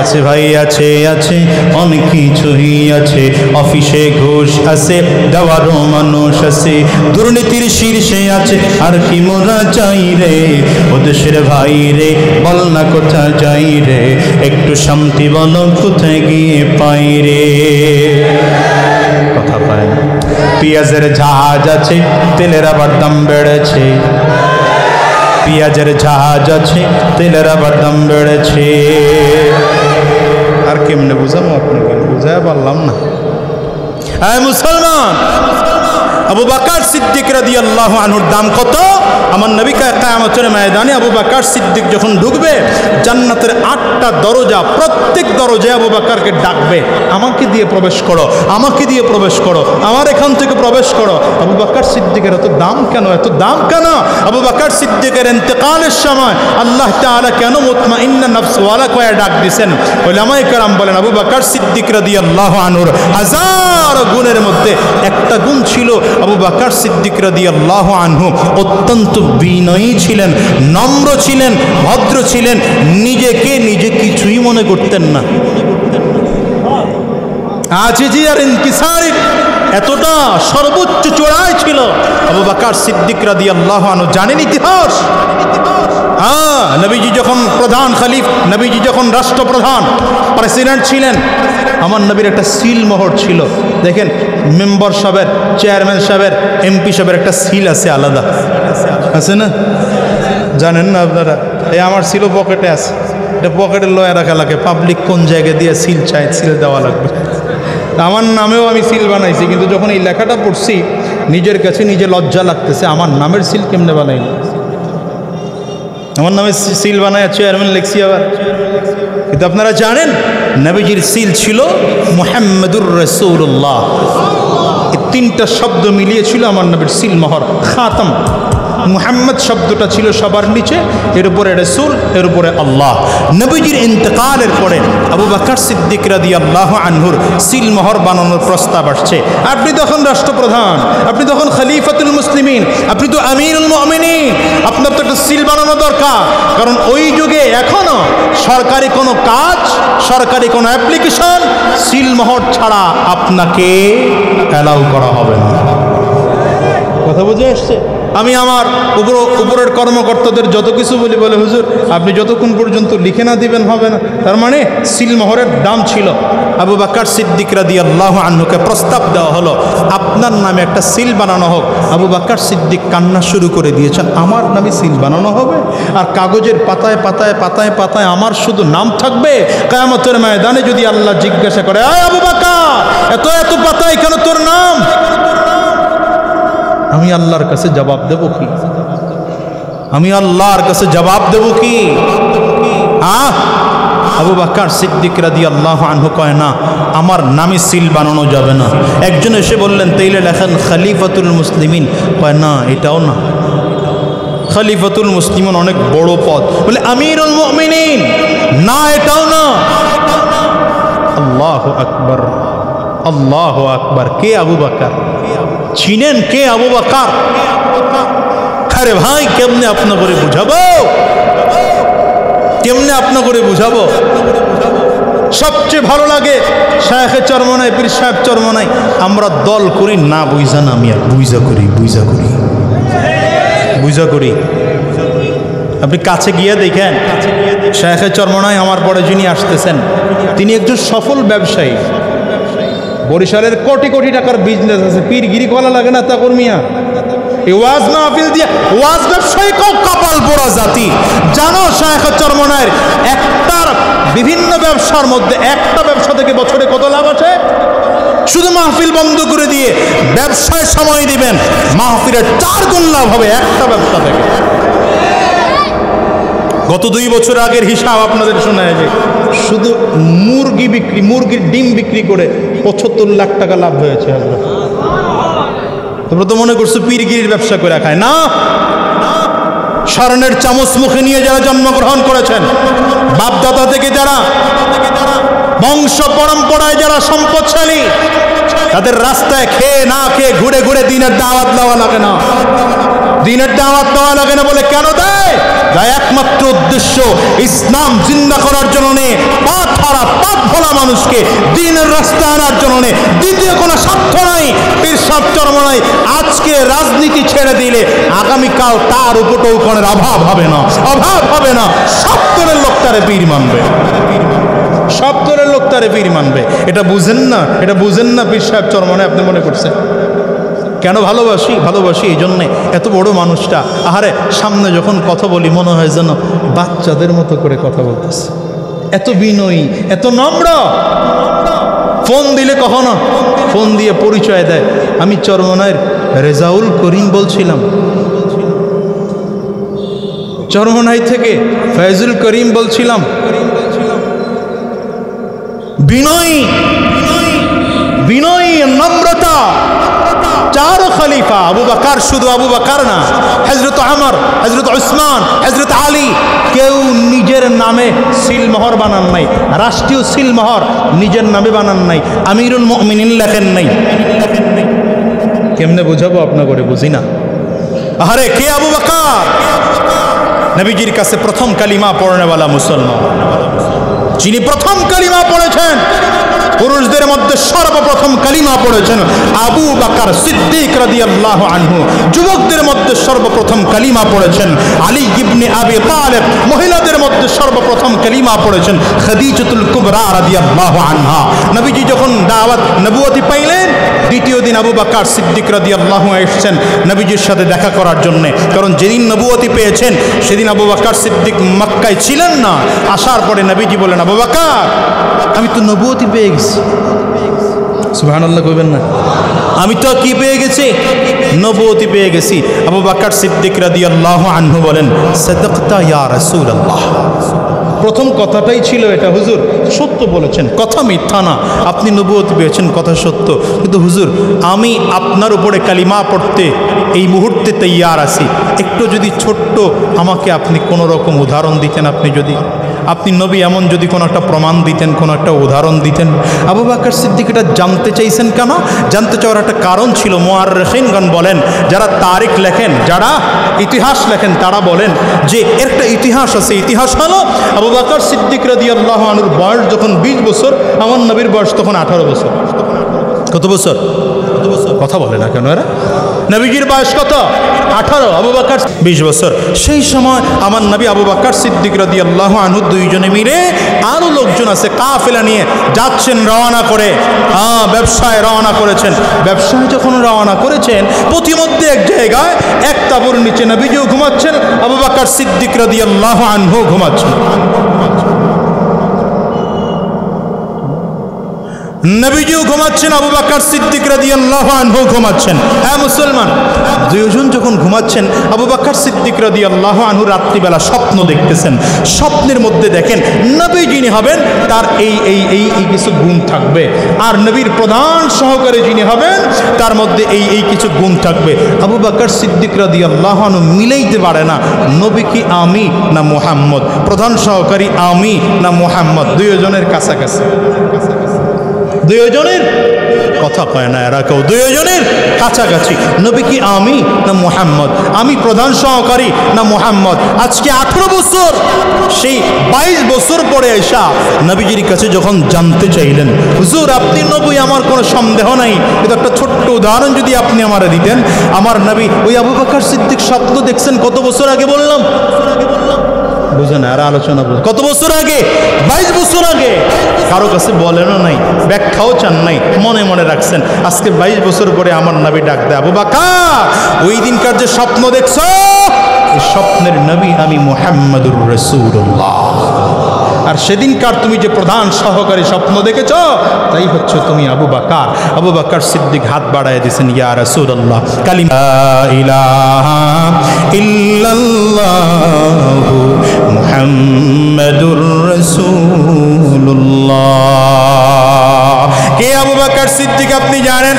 আছে ভাই, আছে আছে অনেক কিছুই আছে। অফিসে ঘুষ আছে, দেওয়ারও মানুষ আছে। দুর্নীতির শীর্ষে আছে আর কি মোরা চাই রে? ও দেশের ভাই রে, বল না কোথায় যাই রে? একটু শান্তি বল কোথায় গিয়ে পাই রে? কথা পায় না। পেঁয়াজের জাহাজ আছে, তেলের আবার দাম বেড়েছে। পেঁয়াজের জাহাজ আছে, তেলের আবার দাম বেড়েছে। আর কেমনে বুঝাবো আপনাকে? বুঝায় পারলাম না। মুসলমান, আবু বকর সিদ্দিক রাদিয়াল্লাহু আনহুর দাম কত? আমার নবী কিয়ামতের ময়দানে আবু বকর সিদ্দিক যখন ঢুকবে, জান্নাতের 8টা দরজা, প্রত্যেক দরজায় আবু বকরকে ডাকবে, আমাকে দিয়ে প্রবেশ করো, আমাকে দিয়ে প্রবেশ করো, আমার এখান থেকে প্রবেশ করো। আবু বকর সিদ্দিকের এত দাম কেন? এত দাম কেন? আবু বকর সিদ্দিকের ইন্তেকালের সময় আল্লাহ তাআলা কেন মুতমাইন্না নফসওয়ালা কয়ে ডাক দিয়েছেন? উলামায়ে কেরাম বলেন, আবু বকর সিদ্দিক রাদিয়াল্লাহু আনহুর হাজার গুণের মধ্যে একটা গুণ ছিল, আবু বকর সিদ্দিক রাদিয়াল্লাহু আনহু অত্যন্ত বিনয়ী ছিলেন, নম্র ছিলেন, ভদ্র ছিলেন, নিজেকে নিজে কিছুই মনে করতেন না। আজিজি আর ইনকিসারি এতটা সর্বোচ্চ চূড়ায় ছিল আবু বকর সিদ্দিক রাদিয়াল্লাহু আনহু। জানেন ইতিহাস? হ্যাঁ, নবীজি যখন প্রধান খলিফ, নবীজি যখন রাষ্ট্রপ্রধান প্রেসিডেন্ট ছিলেন, আমার নবীর একটা সিল মোহর ছিল। দেখেন, মেম্বার সাহেবের, চেয়ারম্যান সাহেবের, এমপি সাহেবের একটা সিল আছে, আলাদা আছে না? জানেন না আপনারা? এই আমার ছিল পকেটে আছে, এটা পকেটে লয়ে রাখা লাগে। পাবলিক কোন জায়গায় দিয়ে সিল চাই, সিল দেওয়া লাগবে। আমার নামেও আমি সিল বানাইছি, কিন্তু যখন এই লেখাটা পড়ছি নিজের কাছে নিজে লজ্জা লাগতেছে, আমার নামের সিল কেমনে বানাইনি। আমার নামে সিল বানায় চেয়ারম্যান লিখছি আবার। কিন্তু আপনারা জানেন নবীজির সিল ছিল মুহাম্মাদুর রাসূলুল্লাহ। এই তিনটা শব্দ মিলিয়েছিল আমার নবীর সিল মোহর। খাতাম, মুহাম্মদ শব্দটা ছিল সবার নিচে, এর উপরে রাসূল, এর উপরে আল্লাহ। নবীজির ইন্তেকালের পরে আবু বকর সিদ্দিক রাদিয়াল্লাহু আনহুর সিল মোহর বানানোর প্রস্তাব আসছে। আপনি তখন রাষ্ট্রপ্রধান, আপনি তখন খলিফাতুল মুসলিমিন, আপনি তো আমিরুল মুমিনিন, আপনার তো একটা সিল বানানো দরকার। কারণ ওই যুগে এখনো সরকারি কোনো কাজ, সরকারি কোনো অ্যাপ্লিকেশন সিল মোহর ছাড়া আপনাকে অ্যালাউ করা হবে না। কথা বুঝে আসছে? আমি আমার উপরের কর্মকর্তাদের যত কিছু বলি, বলে হুজুর আপনি যতক্ষণ পর্যন্ত লিখে না দিবেন হবে না। তার মানে সিল মোহরের দাম ছিল। আবু বকর সিদ্দিক রাদিয়াল্লাহু আনহুকে প্রস্তাব দেওয়া হলো আপনার নামে একটা সিল বানানো হোক। আবু বকর সিদ্দিক কান্না শুরু করে দিয়েছেন, আমার নামে সিল বানানো হবে আর কাগজের পাতায় পাতায় পাতায় পাতায় আমার শুধু নাম থাকবে। কিয়ামতের ময়দানে যদি আল্লাহ জিজ্ঞাসা করে, আয় আবু বকর, এত এত পাতায় কেন তোর নাম? আমি আল্লাহর কাছে জবাব দেব কি? আমি আল্লাহর কাছে জবাব দেব কি? আবু বকর সিদ্দিক রাদিয়াল্লাহু আনহু কয়, না, আমার নামে সিল বানানো যাবে না। একজন এসে বললেন, তাইলে লেখেন খলিফাতুল মুসলিমিন। কয়, না, এটাও না। খলিফাতুল মুসলিমিন অনেক বড় পদ। বলে আমিরুল মুমিনিন, না, এটাও না। আল্লাহু আকবার, আল্লাহু আকবার। কে আবু বকর? চিনেন কে আবু বকর? আরে ভাই, কেমনে আপনা করে বুঝাবো, কেমনে আপনা করে বুঝাবো? সবচেয়ে ভালো লাগে শায়েখে চরমনাই, পীর সাহেব চরমনাই আমরা দল করি না, বুঝা না, আমি আর বুঝা করি, বুঝা করি, বুঝা করি। আপনি কাছে গিয়ে দেখেন, শায়েখে চরমনাই আমার পরে যিনি আসতেছেন, তিনি একজন সফল ব্যবসায়ী। বরিশালের কোটি কোটি টাকার বিজনেস আছে। পীরগিরি করা লাগে না তা কর্মিয়া। এই ওয়াজ মাহফিল দিয়ে ওয়াজ ব্যবসায়ী কপাল পোড়া জাতি। জানো শায়েখে চরমনাইয়ের একটার বিভিন্ন ব্যবসার মধ্যে একটা ব্যবসা থেকে বছরে কত লাভ আছে? শুধু মাহফিল বন্ধ করে দিয়ে ব্যবসায় সময় দিবেন, মাহফিলের 4 গুণ লাভ হবে একটা ব্যবসা থেকে। গত 2 বছর আগের হিসাব আপনাদের শোনা যায়, শুধু মুরগি বিক্রি, মুরগির ডিম বিক্রি করে 75 লাখ টাকা লাভ হয়েছে। তোমরা তো মনে করছো পীরগিরির ব্যবসা করে খায় না। স্বর্ণের চামচ মুখে নিয়ে যারা জন্মগ্রহণ করেছেন, বাপদাদা থেকে যারা বংশ পরম্পরায় যারা সম্পদশালী, তাদের রাস্তায় খেয়ে না খেয়ে ঘুরে ঘুরে দিনের দাওয়াত দেওয়া লাগে না। দিনের দাওয়াত দেওয়া লাগে না বলে কেন দেয়? একমাত্র উদ্দেশ্য ইসলাম জিন্দা করার জন্য নেই, পাপ হারা পাপ ভোলা মানুষকে দিনের রাস্তায় আনার জন্য নেই। দ্বিতীয় কোনো স্বার্থ নাই। পীর সাহেব চরমনাই আজকে রাজনীতি ছেড়ে দিলে আগামীকাল তার উপটৌকনের অভাব হবে না, অভাব হবে না। সব দলের লোক তারে পীর মানবে, সব দলের লোক তারে পীর মানবে। এটা বুঝেন না, এটা বুঝেন না পীর সাহেব চরমনাই। আপনি মনে করছেন কেন ভালোবাসি? ভালোবাসি এই জন্যে, এত বড় মানুষটা, আহারে সামনে যখন কথা বলি মনে হয় যেন বাচ্চাদের মতো করে কথা বলতেছে। এত বিনয়ী, এত নম্র। ফোন দিলে কখনো ফোন দিয়ে পরিচয় দেয়, আমি চরমনাইয়ের রেজাউল করিম বলছিলাম, চরমনাই থেকে ফয়জুল করিম বলছিলাম। বিনয়ী, বিনয়ী, নম্রতা। 4 খলিফা, আবু বকর, শুধু আবু বকর না, হযরত ওমর, হযরত উসমান, হযরত আলী, কেউ নিজের নামে সিল মোহর বানান নাই। রাষ্ট্রীয় সিল মোহর নিজের নামে বানান নাই। আমিরুল মুমিনিন লেখেন নাই। কেমনে বুঝাবো আপনা করে? বুঝি না। আরে কে আবু বকর? নবীজির কাছে প্রথম কালিমা পড়নেওয়ালা মুসলমান, যিনি প্রথম কালিমা পড়েছেন। পুরুষদের মধ্যে সর্বপ্রথম কালিমা পড়েছেন আবু বকর সিদ্দিক রাদিয়াল্লাহু আনহু। যুবকদের মধ্যে সর্বপ্রথম কালিমা পড়েছেন আলী ইবনে আবি তালেব। মহিলাদের মধ্যে সর্বপ্রথম কালিমা পড়েছেন খাদিজাতুল কুবরা রাদিয়াল্লাহু আনহা। নবীজি যখন দাওয়াত নবুয়তি পাইলেন, দ্বিতীয় দিন আবু বকর সিদ্দিক রাদিয়াল্লাহু আনহু এসেছেন নবীজির সাথে দেখা করার জন্য। কারণ যেদিন নবুয়তি পেয়েছেন সেদিন আবু বকর সিদ্দিক মক্কায় ছিলেন না। আসার পরে নবীজি বলেন, আবু বকর, আমি তো নবুয়তি পেয়ে গেছি। সুবহানাল্লাহ কইবেন না? আমি তো কি পেয়ে গেছি? নবুয়তি পেয়ে গেছি। আবু বকর সিদ্দিক রাদিয়াল্লাহু আনহু বলেন, সাদাকতা ইয়া রাসূলুল্লাহ। প্রথম কথাটাই ছিল এটা, হুজুর সত্য বলেছেন, কথা মিথ্যা না। আপনি নবুয়তি পেয়েছেন, কথা সত্য। কিন্তু হুজুর, আমি আপনার উপরে কালিমা পড়তে এই মুহূর্তে তৈয়ার আছি। একটু যদি ছোট্ট আমাকে আপনি কোনো রকম উদাহরণ দিতেন, আপনি নবী এমন যদি কোনো একটা প্রমাণ দিতেন, কোনো একটা উদাহরণ দিতেন। আবু বকর সিদ্দিক এটা জানতে চাইছেন কেন? জানতে চাওয়ার একটা কারণ ছিল। মুআররিখিনগণ বলেন, যারা তারিখ লেখেন, যারা ইতিহাস লেখেন, তারা বলেন যে একটা ইতিহাস আছে। ইতিহাস হলো আবু বকর সিদ্দিক রাদিয়াল্লাহু আনহুর বয়স যখন 20 বছর, আমার নবীর বয়স তখন 18 বছর। কত বছর? কথা বলে না কেন এরা? নবীজির বয়স কত? 18, আবু বকর 20 বছর। সেই সময় আমার নবী আবু বকর সিদ্দিক রাদিয়াল্লাহু আনহু দুইজনে মিলে, আরো লোকজন আছে, কাফেলা নিয়ে যাচ্ছেন রওনা করে। ব্যবসায় রওনা করেছেন। ব্যবসায় যখন রওনা করেছেন, প্রতিমধ্যে এক জায়গায় এক তাঁবুর নিচে নবীজিও ঘুমাচ্ছেন, আবু বকর সিদ্দিক রাদিয়াল্লাহু আনহু ঘুমাচ্ছেন। নবীজিও ঘুমাচ্ছেন, আবু বকর সিদ্দিক রাদিয়াল্লাহু আনহু ঘুমাচ্ছেন। হ্যাঁ মুসলমান, দুইজন যখন ঘুমাচ্ছেন, আবু বকর সিদ্দিক রাদিয়াল্লাহু আনহু রাত্রিবেলা স্বপ্ন দেখতেছেন। স্বপ্নের মধ্যে দেখেন নবী যিনি হবেন তার এই কিছু গুণ থাকবে, আর নবীর প্রধান সহকারী যিনি হবেন তার মধ্যে এই কিছু গুণ থাকবে। আবু বকর সিদ্দিক রাদিয়াল্লাহু আনহু মিলাইতে পারে না, নবী কি আমি না মুহাম্মদ, প্রধান সহকারী আমি না মুহাম্মদ। দুইজনের কাছাকাছি, দুইজনের কথা কয় না এরা কেউ, দুইজনের কাছাকাছি। নবী কি আমি না মুহাম্মদ, আমি প্রধান সহকারী না মুহাম্মদ। আজকে 18 বছর, সেই 22 বছর পরে এসা নবীজির কাছে যখন জানতে চাইলেন, হুজুর আপনি নবী, আমার কোনো সন্দেহ নাই, কিন্তু একটা ছোট্ট উদাহরণ যদি আপনি আমারে দিতেন। আমার নবী ওই আবু বকর সিদ্দিক স্বপ্ন দেখছেন কত বছর আগে বললাম? বুঝেন আর আলোচনা, কত বছর আগে? 22 বছর আগে। কারো কাছে বলেনও নাই, ব্যাখ্যাও চান নাই, মনে মনে রাখছেন। আজকে 22 বছর পরে আমার নবী ডাক দেয়, আবু বকর ওই দিনকার যে স্বপ্ন দেখছো, এই স্বপ্নের নবী আমি মুহাম্মদুর রাসূলুল্লাহ। আর সেদিনকার তুমি যে প্রধান সহকারী স্বপ্ন দেখেছ, তাই হচ্ছে তুমি আবু বকর। আবু বকর সিদ্দিক হাত বাড়ায় দিয়েছেন, ইয়া রাসূলুল্লাহ, কালিমা লা ইলাহা ইল্লাল্লাহু মুহাম্মাদুর রাসূলুল্লাহ। কে আবু বকর সিদ্দিক আপনি জানেন?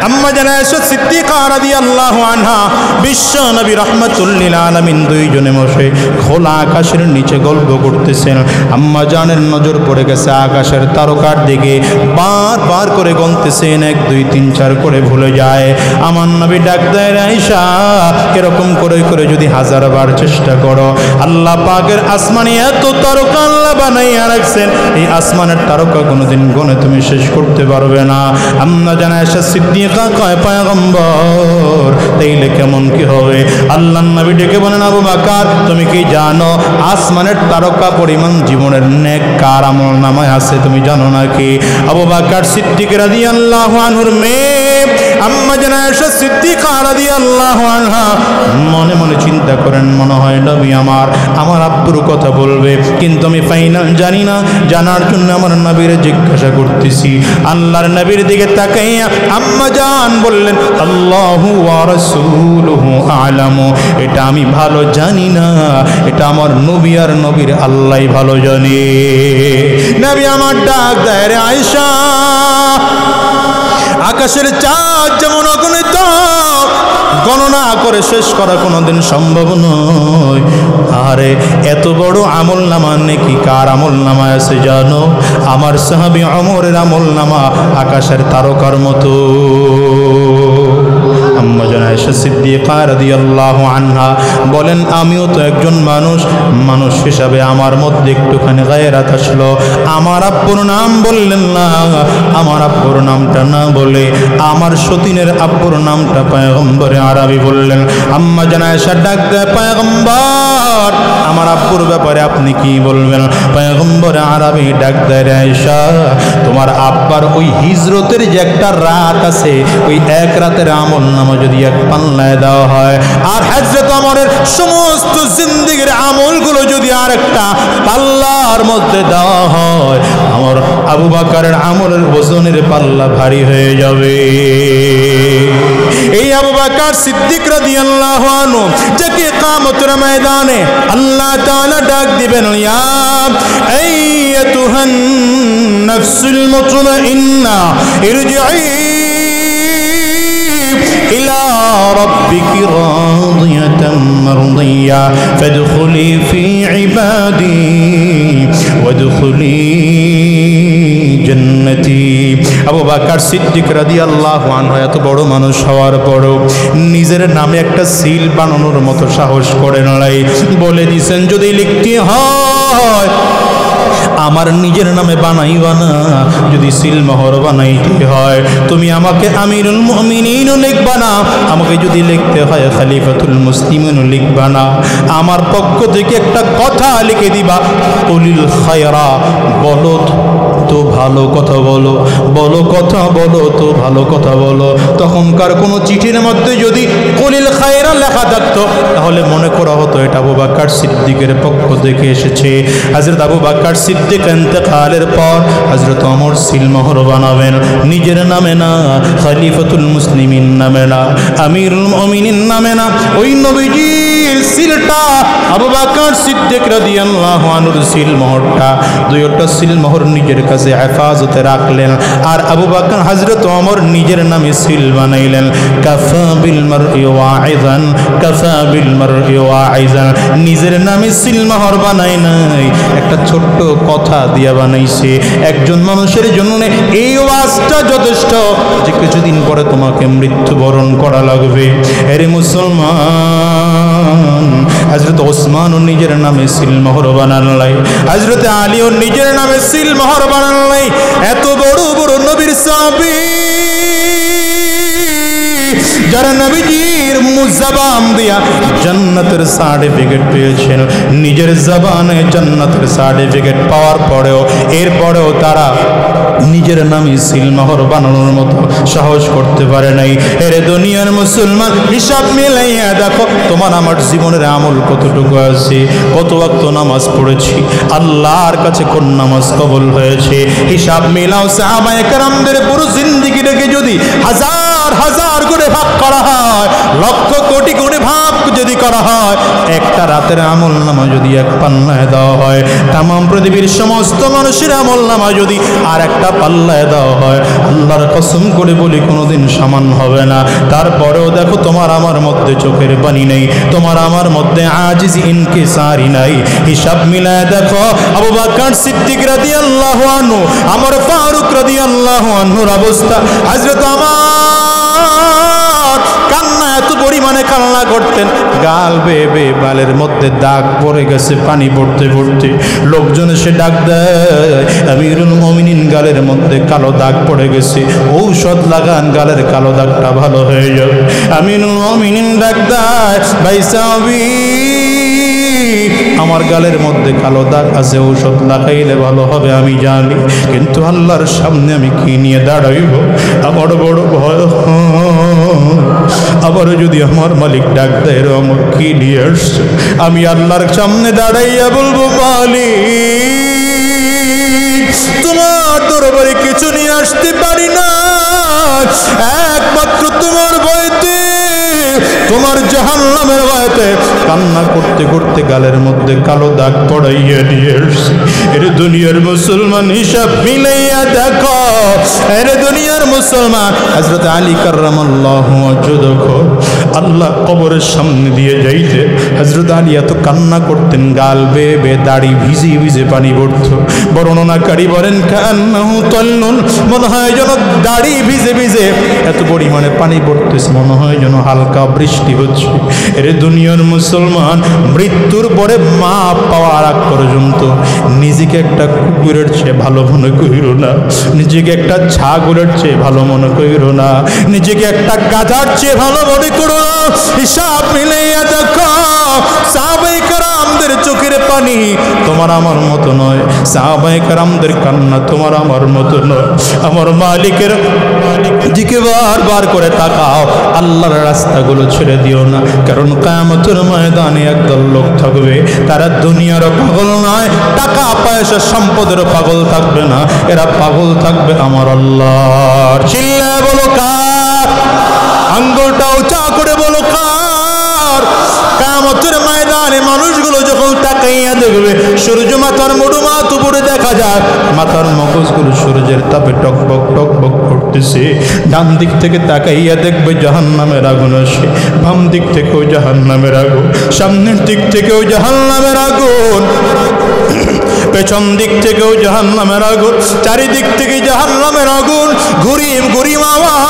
আম্মা জান আয়েশা সিদ্দিকা রাদিয়াল্লাহু আনহা, বিশ্ব নবী রাহমাতুল লিল আলামিন দুইজনে বসে খোলা আকাশের নিচে গল্প করতেছেন। আম্মা জানের নজর পড়ে গেছে আকাশের তারকার দিকে, বারবার করে গুনতেছেন, 1 2 3 4 করে ভুলে যায়। আমার নবী ডাক দেয়, আয়েশা এরকম করে করে যদি 1000 বার চেষ্টা করো, আল্লাহ পাকের আসমানে এত তারকা আল্লাহ বানাইয়া রাখছেন, এই আসমানের তারকা কোনোদিন গুনে তুমি শেষ করতে পারবে না। আম্মা জান আয়েশা সিদ্দিকা কয়, পয়গম্বর তাইলে কেমন কি হবে? আল্লাহর নবী ডেকে বলেন, আবু বকর তুমি কি জানো আসমানের তারকা পরিমাণ জীবনের নেক কার আমল নামায় আছে, তুমি জানো নাকি? আবু বকর সিদ্দিক রাদিয়াল্লাহু আনহুর মেয়ে আম্মা জান আয়েশা সিদ্দিকা রাদিয়াল্লাহু আনহা মনে মনে চিন্তা করেন, মনে হয় নবী আমার আব্বুর কথা বলবে, কিন্তু আমি ফাইনাল জানি না। জানার জন্য আমার নবীর জিজ্ঞাসা করতেছি। আল্লাহর নবীর দিকে তাকাইয়া আম্মা জান বললেন, আল্লাহু ওয়া রাসূলুহু আ'লামু, এটা আমি ভালো জানি না, এটা আমার নবী আর নবীর আল্লাহই ভালো জানে। নবী আমার ডাক দেয়, রে আয়েশা, আকাশের চাঁদ যেমন অগণিত, গণনা করে শেষ করা কোনোদিন সম্ভব নয়। আরে এত বড় আমল নামা নাকি কার আমল নামা আছে জানো? আমার সাহাবী ওমরের আমল নামা আকাশের তারকার মতো। আম্মা জান আয়েশা সিদ্দিকা রাদিয়াল্লাহু আনহা বলেন, আমিও তো একজন মানুষ হিসাবে আমার মধ্যে একটুখানি গায়রাত আসলো। আমার আব্বুর নাম বললেন না, আমার আব্বুর নামটা না বলে আমার সতীনের আব্বুর নামটা পয়গম্বরে আরবি বললেন। আম্মা জান আয়েশা ডাক দেয়, পয়গম্বর আমার আব্বুর ব্যাপারে আপনি কি বলবেন? পয়গম্বরে আরবি ডাক দেয়, আয়েশা তোমার আব্বার ওই হিজরতের যে একটা রাত আছে, ওই এক রাতের আমল নামা যদি এক পাল্লায় দেওয়া হয়, আর হযরত ওমরের সমস্ত জিন্দেগীর আমলগুলো যদি আর একটা পাল্লার মধ্যে দেওয়া হয়, আমার আবু বকরের আমলের ওজনের পাল্লা ভারী হয়ে যাবে। এই আবু বকর সিদ্দিক রাদিয়াল্লাহু আনহু যাকে কিয়ামতের ময়দানে আল্লাহ তাআলা ডাক দিবেন, ইয়া আইয়াতুহান নাফসুল মুতমাইন্না ইরজিই ইলা রাব্বিকি রাদিয়াতাম মারদিয়া ফাদখুলি ফি ইবাদি ওয়াদখুলি জান্নাতি। আবু বকর সিদ্দিক রাদিয়াল্লাহু আনহু এত বড় মানুষ হওয়ার পরও নিজের নামে একটা সিল বানানোর মতো সাহস করে নাই। বলে দিয়েছেন, যদি লিখতে হয় আমার নিজের নামে বানাইবা না, যদি সিলমোহর বানাইতে হয় তুমি আমাকে আমিরুল মুমিনিনও লিখবা না, আমাকে যদি লিখতে হয় খলিফাতুল মুসলিমিনও লিখবা না, আমার পক্ষ থেকে একটা কথা লিখে দিবা, কুলিল খায়রা, বলো তো ভালো কথা বলো, বলো কথা বলো তো ভালো কথা বলো। তখনকার কোনো চিঠির মধ্যে যদি কুলিল খায়রা লেখা থাকতো তাহলে মনে করা হতো এটা আবু বকর সিদ্দিকের পক্ষ থেকে এসেছে। হযরত আবু বকর সিদ্দিক ইন্তেকালের পর হযরত ওমর সিলমোহর বানাবেন নিজের নামে না, খলিফাতুল মুসলিমিন নামে না, আমিরুল মুমিনিন নামে না। ওই নবীজির সিলটা আবু বকর সিদ্দিক রাদিয়াল্লাহু আনহুর সিলমোহরটা, দুইটা সিলমোহর নিজের কাছে হেফাজতে রাখলেন। আর আবু বকর হযরত ওমর নিজের নামে সিল বানাইলেন। কাফা বিল মারই ওয়াইজান, কাফা বিল মারই ওয়াইজান, নিজের নামে সিলমোহর বানাই নাই, একটা ছোট্ট কথা দিয়া বানাইছে। একজন মানুষের জন্য এই ওয়াজটা যথেষ্ট যে কিছুদিন পরে তোমাকে মৃত্যুবরণ করা লাগবে। আরে মুসলমান, হযরত ওসমান নিজের নামে সিলমোহর বানালাই, হযরত আলীও নিজের নামে সিলমোহর বানালাই। এত বড় বড় নবীর সাহাবী যারা নবীজির মুজবান দিয়া জান্নাতের সার্টিফিকেট পেয়েছেন, নিজের জবানে জান্নাতের সার্টিফিকেট পাওয়ার পরেও এরপরেও তারা নিজের নামে সিলমোহর বানানোর মতো সাহস করতে পারে নাই। এর দুনিয়ার মুসলমান, হিসাব মিলাইয়া দেখো তোমার আমার জীবনের আমল কতটুকু আছে, কত ওয়াক্ত নামাজ পড়েছি, আল্লাহর কাছে কোন নামাজ কবুল হয়েছে, হিসাব মিলাও। সাহাবায়ে কেরামদের পুরো জিন্দেগিটাকে যদি হাজার হাজার করে ভাগ করা হয়, লক্ষ কোটি করে ভাগ যদি করা হয়, একটা রাতের আমল নামা যদি এক পাল্লায় দেওয়া হয়, তাম পৃথিবীর সমস্ত মানুষের আমল নামা যদি আর একটা পাল্লায় দেওয়া হয়, আল্লাহর কসম করে বলি কোনোদিন সমান হবে না। তারপরেও দেখো তোমার আমার মধ্যে চোখের পানি নেই, তোমার আমার মধ্যে আজিজি ইনকিসারি নাই। হিসাব মিলায় দেখো আবু বকর সিদ্দিক রাদিয়াল্লাহু আনহু, ওমর ফারুক রাদিয়াল্লাহু আনহুর অবস্থা। হযরত ওমর কান্না এত পরিমাণে কান্না করতেন, গাল বেয়ে বেয়ে গালের মধ্যে দাগ পড়ে গেছে পানি পড়তে পড়তে। লোকজন এসে ডাক দেয়, আমিরুল মুমিনিন গালের মধ্যে কালো দাগ পড়ে গেছে, ঔষধ লাগান গালের কালো দাগটা ভালো হয়ে যাবে। আমিরুল মুমিনিন ডাক দেয়, ভাই সাহাবী আমার গালের মধ্যে কালো দাগ আছে, ঔষধ লাগাইলে ভালো হবে আমি জানি, কিন্তু আল্লাহর সামনে আমি কি নিয়ে দাঁড়াইব, আমার বড় ভয়। আবারও যদি আমার মালিক ডাক দেয়, আমার কি নিয়ে আসছে, আমি আল্লাহর সামনে দাঁড়াইয়া বলবো, মালিক তোমার দরবারে কিছু নিয়ে আসতে পারি না, একমাত্র তোমার ভয়তে, তোমার জাহান্নামের ভয়তে। কান্না করতে করতে গালের মধ্যে কালো দাগ পড়াইয়া নিয়ে এসছি। এর দুনিয়ার মুসলমান, হিসাব মিলাইয়া দেখো এরে দুনিয়ার মুসলমান, হযরত আলী কাররামাল্লাহু ওয়াজহুহু আল্লাহ কবরের সামনে দিয়ে যাইতে হযরত আলী এত কান্না করতেন, গাল বেয়ে বেয়ে দাড়ি ভিজে ভিজে পানি পড়তো। বর্ণনাকারী বলেন কান্নাহু তাল্লুন, মনে হয় যেন দাড়ি ভিজে ভিজে এত পরিমাণে পানি পড়তেছে, মনে হয় যেন হালকা বৃষ্টি হচ্ছে। এরে দুনিয়ার মুসলমান, মৃত্যুর পরে মা পাওয়ার আগ পর্যন্ত নিজেকে একটা কুকুরের চেয়ে ভালো মনে করিও না, নিজেকে একটা ছাগলের চেয়ে ভালো মনে করিও না, নিজেকে একটা গাধার চেয়ে ভালো মনে করো না। হিসাব মিলাইয়া দেখো, সাহাবায়ে কেরামদের চোখের পানি তোমার আমার মতো নয়, সাহাবায়ে কেরামদের কান্না তোমার আমার মতো নয়। আমার মালিকের দিকে বারবার করে তাকাও, আল্লাহর রাস্তাগুলো ছেড়ে দিও না, কারণ কিয়ামতের ময়দানে একদল লোক থাকবে, তারা দুনিয়ার পাগল নয়, টাকা পয়সা সম্পদের পাগল থাকবে না, এরা পাগল থাকবে আমার আল্লাহর। চিল্লায় বলো কার? আঙ্গুলটা উঁচা করে বলো কার? কিয়ামতের ময়দানে মানুষগুলো যখন তাকাইয়া দেখবে, সূর্য মাথার মুড়ু মাথ উপরে দেখা যায়, মাথার মগজগুলো সূর্যের তাপে টকবক টকবক করতেছে। ডান দিক থেকে তাকাইয়া দেখবে জাহান্নামের আগুন আসে, বাম দিক থেকেও জাহান্নামের আগুন, সামনের দিক থেকেও জাহান্নামের আগুন, পেছন দিক থেকেও জাহান্নামের আগুন, চারিদিক থেকে জাহান্নামের আগুন, ঘুরিম ঘুরিম আওয়াজ,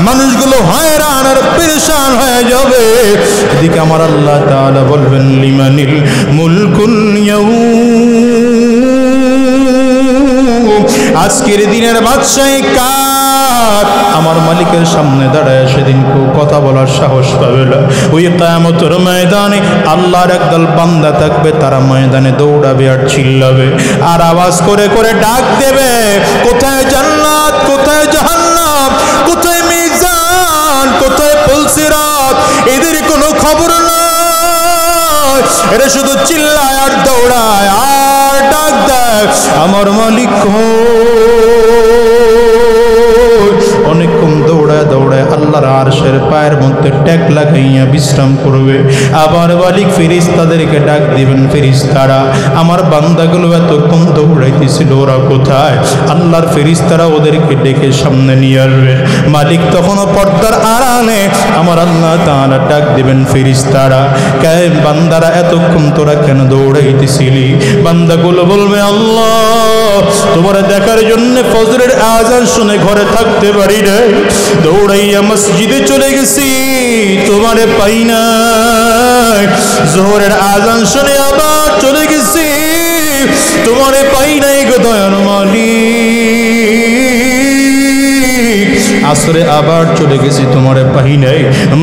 মানুষগুলো হয়রান আর পেরেশান হয়ে যাবে। এদিকে আমার আল্লাহ তাআলা বলবেন লিমানিল মুলকুল ইয়াউম, আজকের দিনের বাদশাহী কার? আমার মালিকের সামনে দাঁড়ায় সেদিন কেউ কথা বলার সাহস পাবে না। ওই কিয়ামতের ময়দানে আল্লাহর একদল বান্দা থাকবে, তারা ময়দানে দৌড়াবে আর চিল্লাবে আর আওয়াজ করে করে ডাক দেবে, কোথায় জান্নাত, কোথায় জাহান্নাম, কোথায় মিজান, কোথায় পুলসিরাত? এদের কোনো খবর নাই, এরা শুধু চিল্লায় আর দৌড়ায় আর ডাক দেয়, আমার মালিক অনেকক্ষণ দৌড়ায় দৌড়ায় আল্লাহর আরশের পায়ের মধ্যে ট্যাগ লাগাইয়া বিশ্রাম করবে। আবার মালিক ফেরেশতাদেরকে ডাক দিবেন, ফেরেশতারা আমার বান্দাগুলো এতক্ষণ দৌড়াইতেছিল, ওরা কোথায়? আল্লাহর ফেরেশতারা ওদেরকে ডেকে সামনে নিয়ে আসবে। মালিক তখনও পর্দার আড়ালে আমার আল্লাহ তাআলা ডাক দিবেন, ফেরেশতারা কে বান্দারা এতক্ষণ তোরা কেন দৌড়াইতেছিলি? বান্দাগুলো বলবে, আল্লাহ তোমার দেখার জন্য ফজরের আযান শুনে ঘরে থাকতে পারি না, দৌড়াইয়া মসজিদে চলে গেছি, তোমারে পাই না। যোহরের আযান শুনে আবার চলে গেছি, তোমারে পাই নাই গো দয়ার মালিক। আসরে আবার চলে গেছি, তোমারে পাই নাই।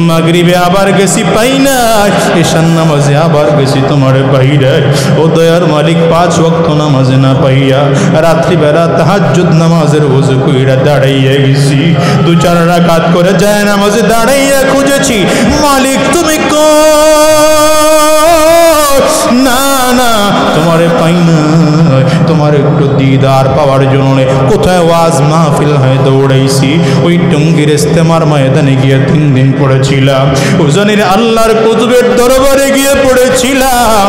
মাগরিবে আবার গেছি, পাই নাই। ঈশার নামাজে আবার গেছি, তোমারে পাই নাই। ও দয়ার মালিক, 5 ওয়াক্ত নামাজে না পাইয়া রাত্রিবেলা তাহাজ্জুদ নামাজের ওযু কইরা দাঁড়াইয়া গেছি, 2-4 রাকাত করে যায় নামাজে দাঁড়াইয়া খুঁজেছি, মালিক তুমি না না তোমারে পাই না। তোমার একটু দিদার পাওয়ার জন্য কোথায় ওয়াজ মাহফিল হয় দৌড়াইছি, ওই টঙ্গীর ইস্তেমার ময়দানে গিয়ে 3 দিন পড়েছিলাম, উজানির আল্লাহর কুতুবের দরবারে গিয়ে পড়েছিলাম,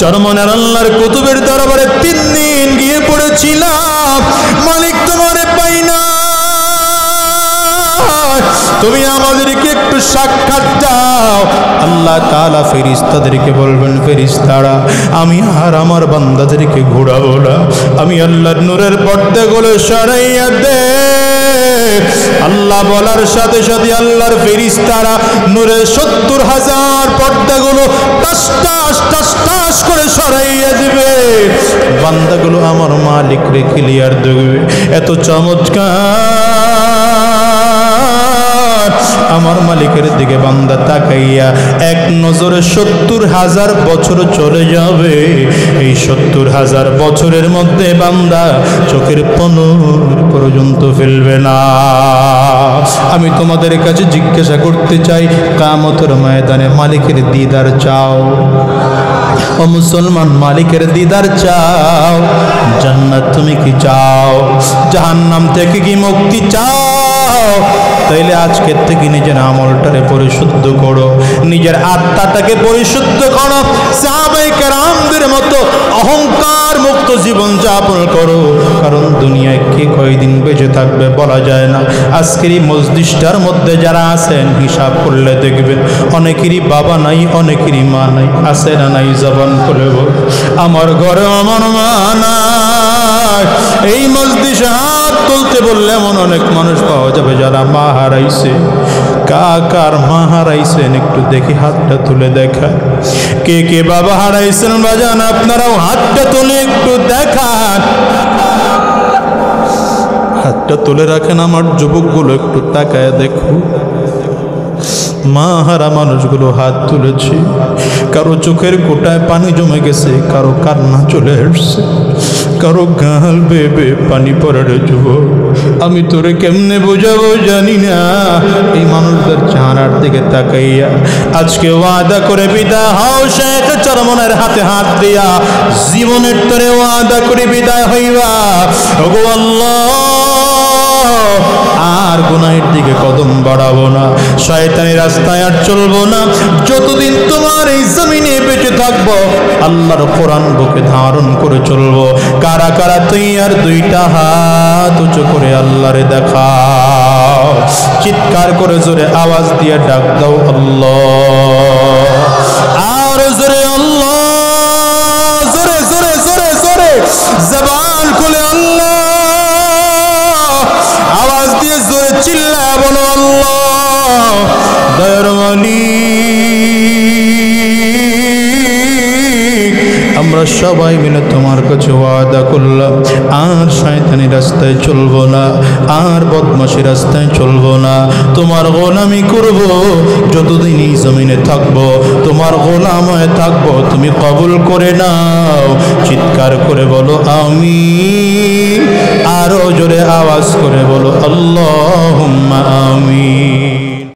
চরমনের আল্লাহর কুতুবের দরবারে 3 দিন গিয়ে পড়েছিলাম, মালিক তোমারে পাই না। তুমি আমাদেরকে একটু সাক্ষাৎ দাও। আল্লাহ তাআলা ফেরেশতাদেরকে বলবেন, ফেরেশতারা আমি আর আমার বান্দাদেরকে ঘোরাবো না, আমি আল্লাহর নূরের পর্দাগুলো সরাইয়া দে। আল্লাহ বলার সাথে সাথে আল্লাহর ফেরেশতারা নূরের 70,000 পর্দাগুলো টাস টাস টাস টাস করে সরাইয়া দিবে। বান্দাগুলো আমার মালিক রে ক্লিয়ার দেখবে, এত চমৎকার। আমার মালিকের দিকে বান্দা তাকাইয়া এক নজরে 70,000 বছর চলে যাবে। এই 70,000 বছরের মধ্যে বান্দা চোখের পলক পর্যন্ত ফেলবে না। আমি তোমাদের কাছে জিজ্ঞাসা করতে চাই, কিয়ামতের ময়দানে মালিকের দিদার চাও? ও মুসলমান, মালিকের দিদার চাও? জান্নাত তুমি কি চাও? জাহান্নাম থেকে কি মুক্তি চাও? তাইলে আজকের থেকে নিজের আমলটারে পরিশুদ্ধ করো, নিজের আত্মাটাকে পরিশুদ্ধ করো, সাহাবায়ে কেরামদের মতো অহংকার মুক্ত জীবন যাপন করো। কারণ দুনিয়ায় কে কয়দিন বেঁচে থাকবে বলা যায় না। আজকের এই মজলিসটার মধ্যে যারা আছেন হিসাব করলে দেখবেন অনেকেরই বাবা নাই, অনেকেরই মা নাই। আছে না নাই? জবান করে বল। আমার ঘরে আমার মা নাই। এই মজলিসে হাত তুলতে বললে এমন অনেক মানুষ পাওয়া যাবে যারা মা হারাইছে। কার মা হারাইছেন একটু দেখি হাতটা তুলে দেখা। কে কে বাবা হারাইছেন বাজান আপনারাও হাতটা তুলে একটু দেখান। হাতটা তুলে রাখেন। আমার যুবকগুলো একটু তাকায় দেখো, মা হারা মানুষগুলো হাত তুলেছে। কারো চোখের কোটায় পানি জমে গেছে, কারো কান্না চলে আসছে, কারো গাল বেবে পানি পড়ার যুবক। আমি তোরে কেমনে বোঝাবো জানি না। এই মানুষদের চেহারার দিকে তাকাইয়া আজকে ওয়াদা করে বিদায় হও শেখ চরমনের হাতে হাত দিয়া, জীবনের তরে ওয়াদা করে বিদায় হইবা। ওগো আল্লাহ, আর গুনাহের দিকে কদম বাড়াবো না, শয়তানি রাস্তায় আর চলবো না। যতদিন তোমার এই জমিনে বেঁচে থাকবো আল্লাহর কোরআন বুকে ধারণ করে চলবো। কারা কারা তুই আর দুইটা হাত উঁচু করে আল্লাহরে দেখাও, চিৎকার করে জোরে আওয়াজ দিয়ে ডাক দাও আল্লাহ। আর জোরে আল্লাহ, জোরে জোরে জোরে জোরে জবান খুলে আল্লাহ আওয়াজ দিয়ে জোরে চিল্লা বলো আল্লাহ। দয়ার মালিক, আমরা সবাই মিলে তোমার কাছে ওয়াদা করলাম আর শয়তানি রাস্তায় চলবো না, আর বদমাশি রাস্তায় চলবো না। তোমার গোলামি করব যতদিন এই জমিনে থাকবো, তোমার গোলাম হয়ে থাকবো। তুমি কবুল করে নাও। চিৎকার করে বলো আমিন। আরো জোরে আওয়াজ করে বলো আল্লাহুম্মা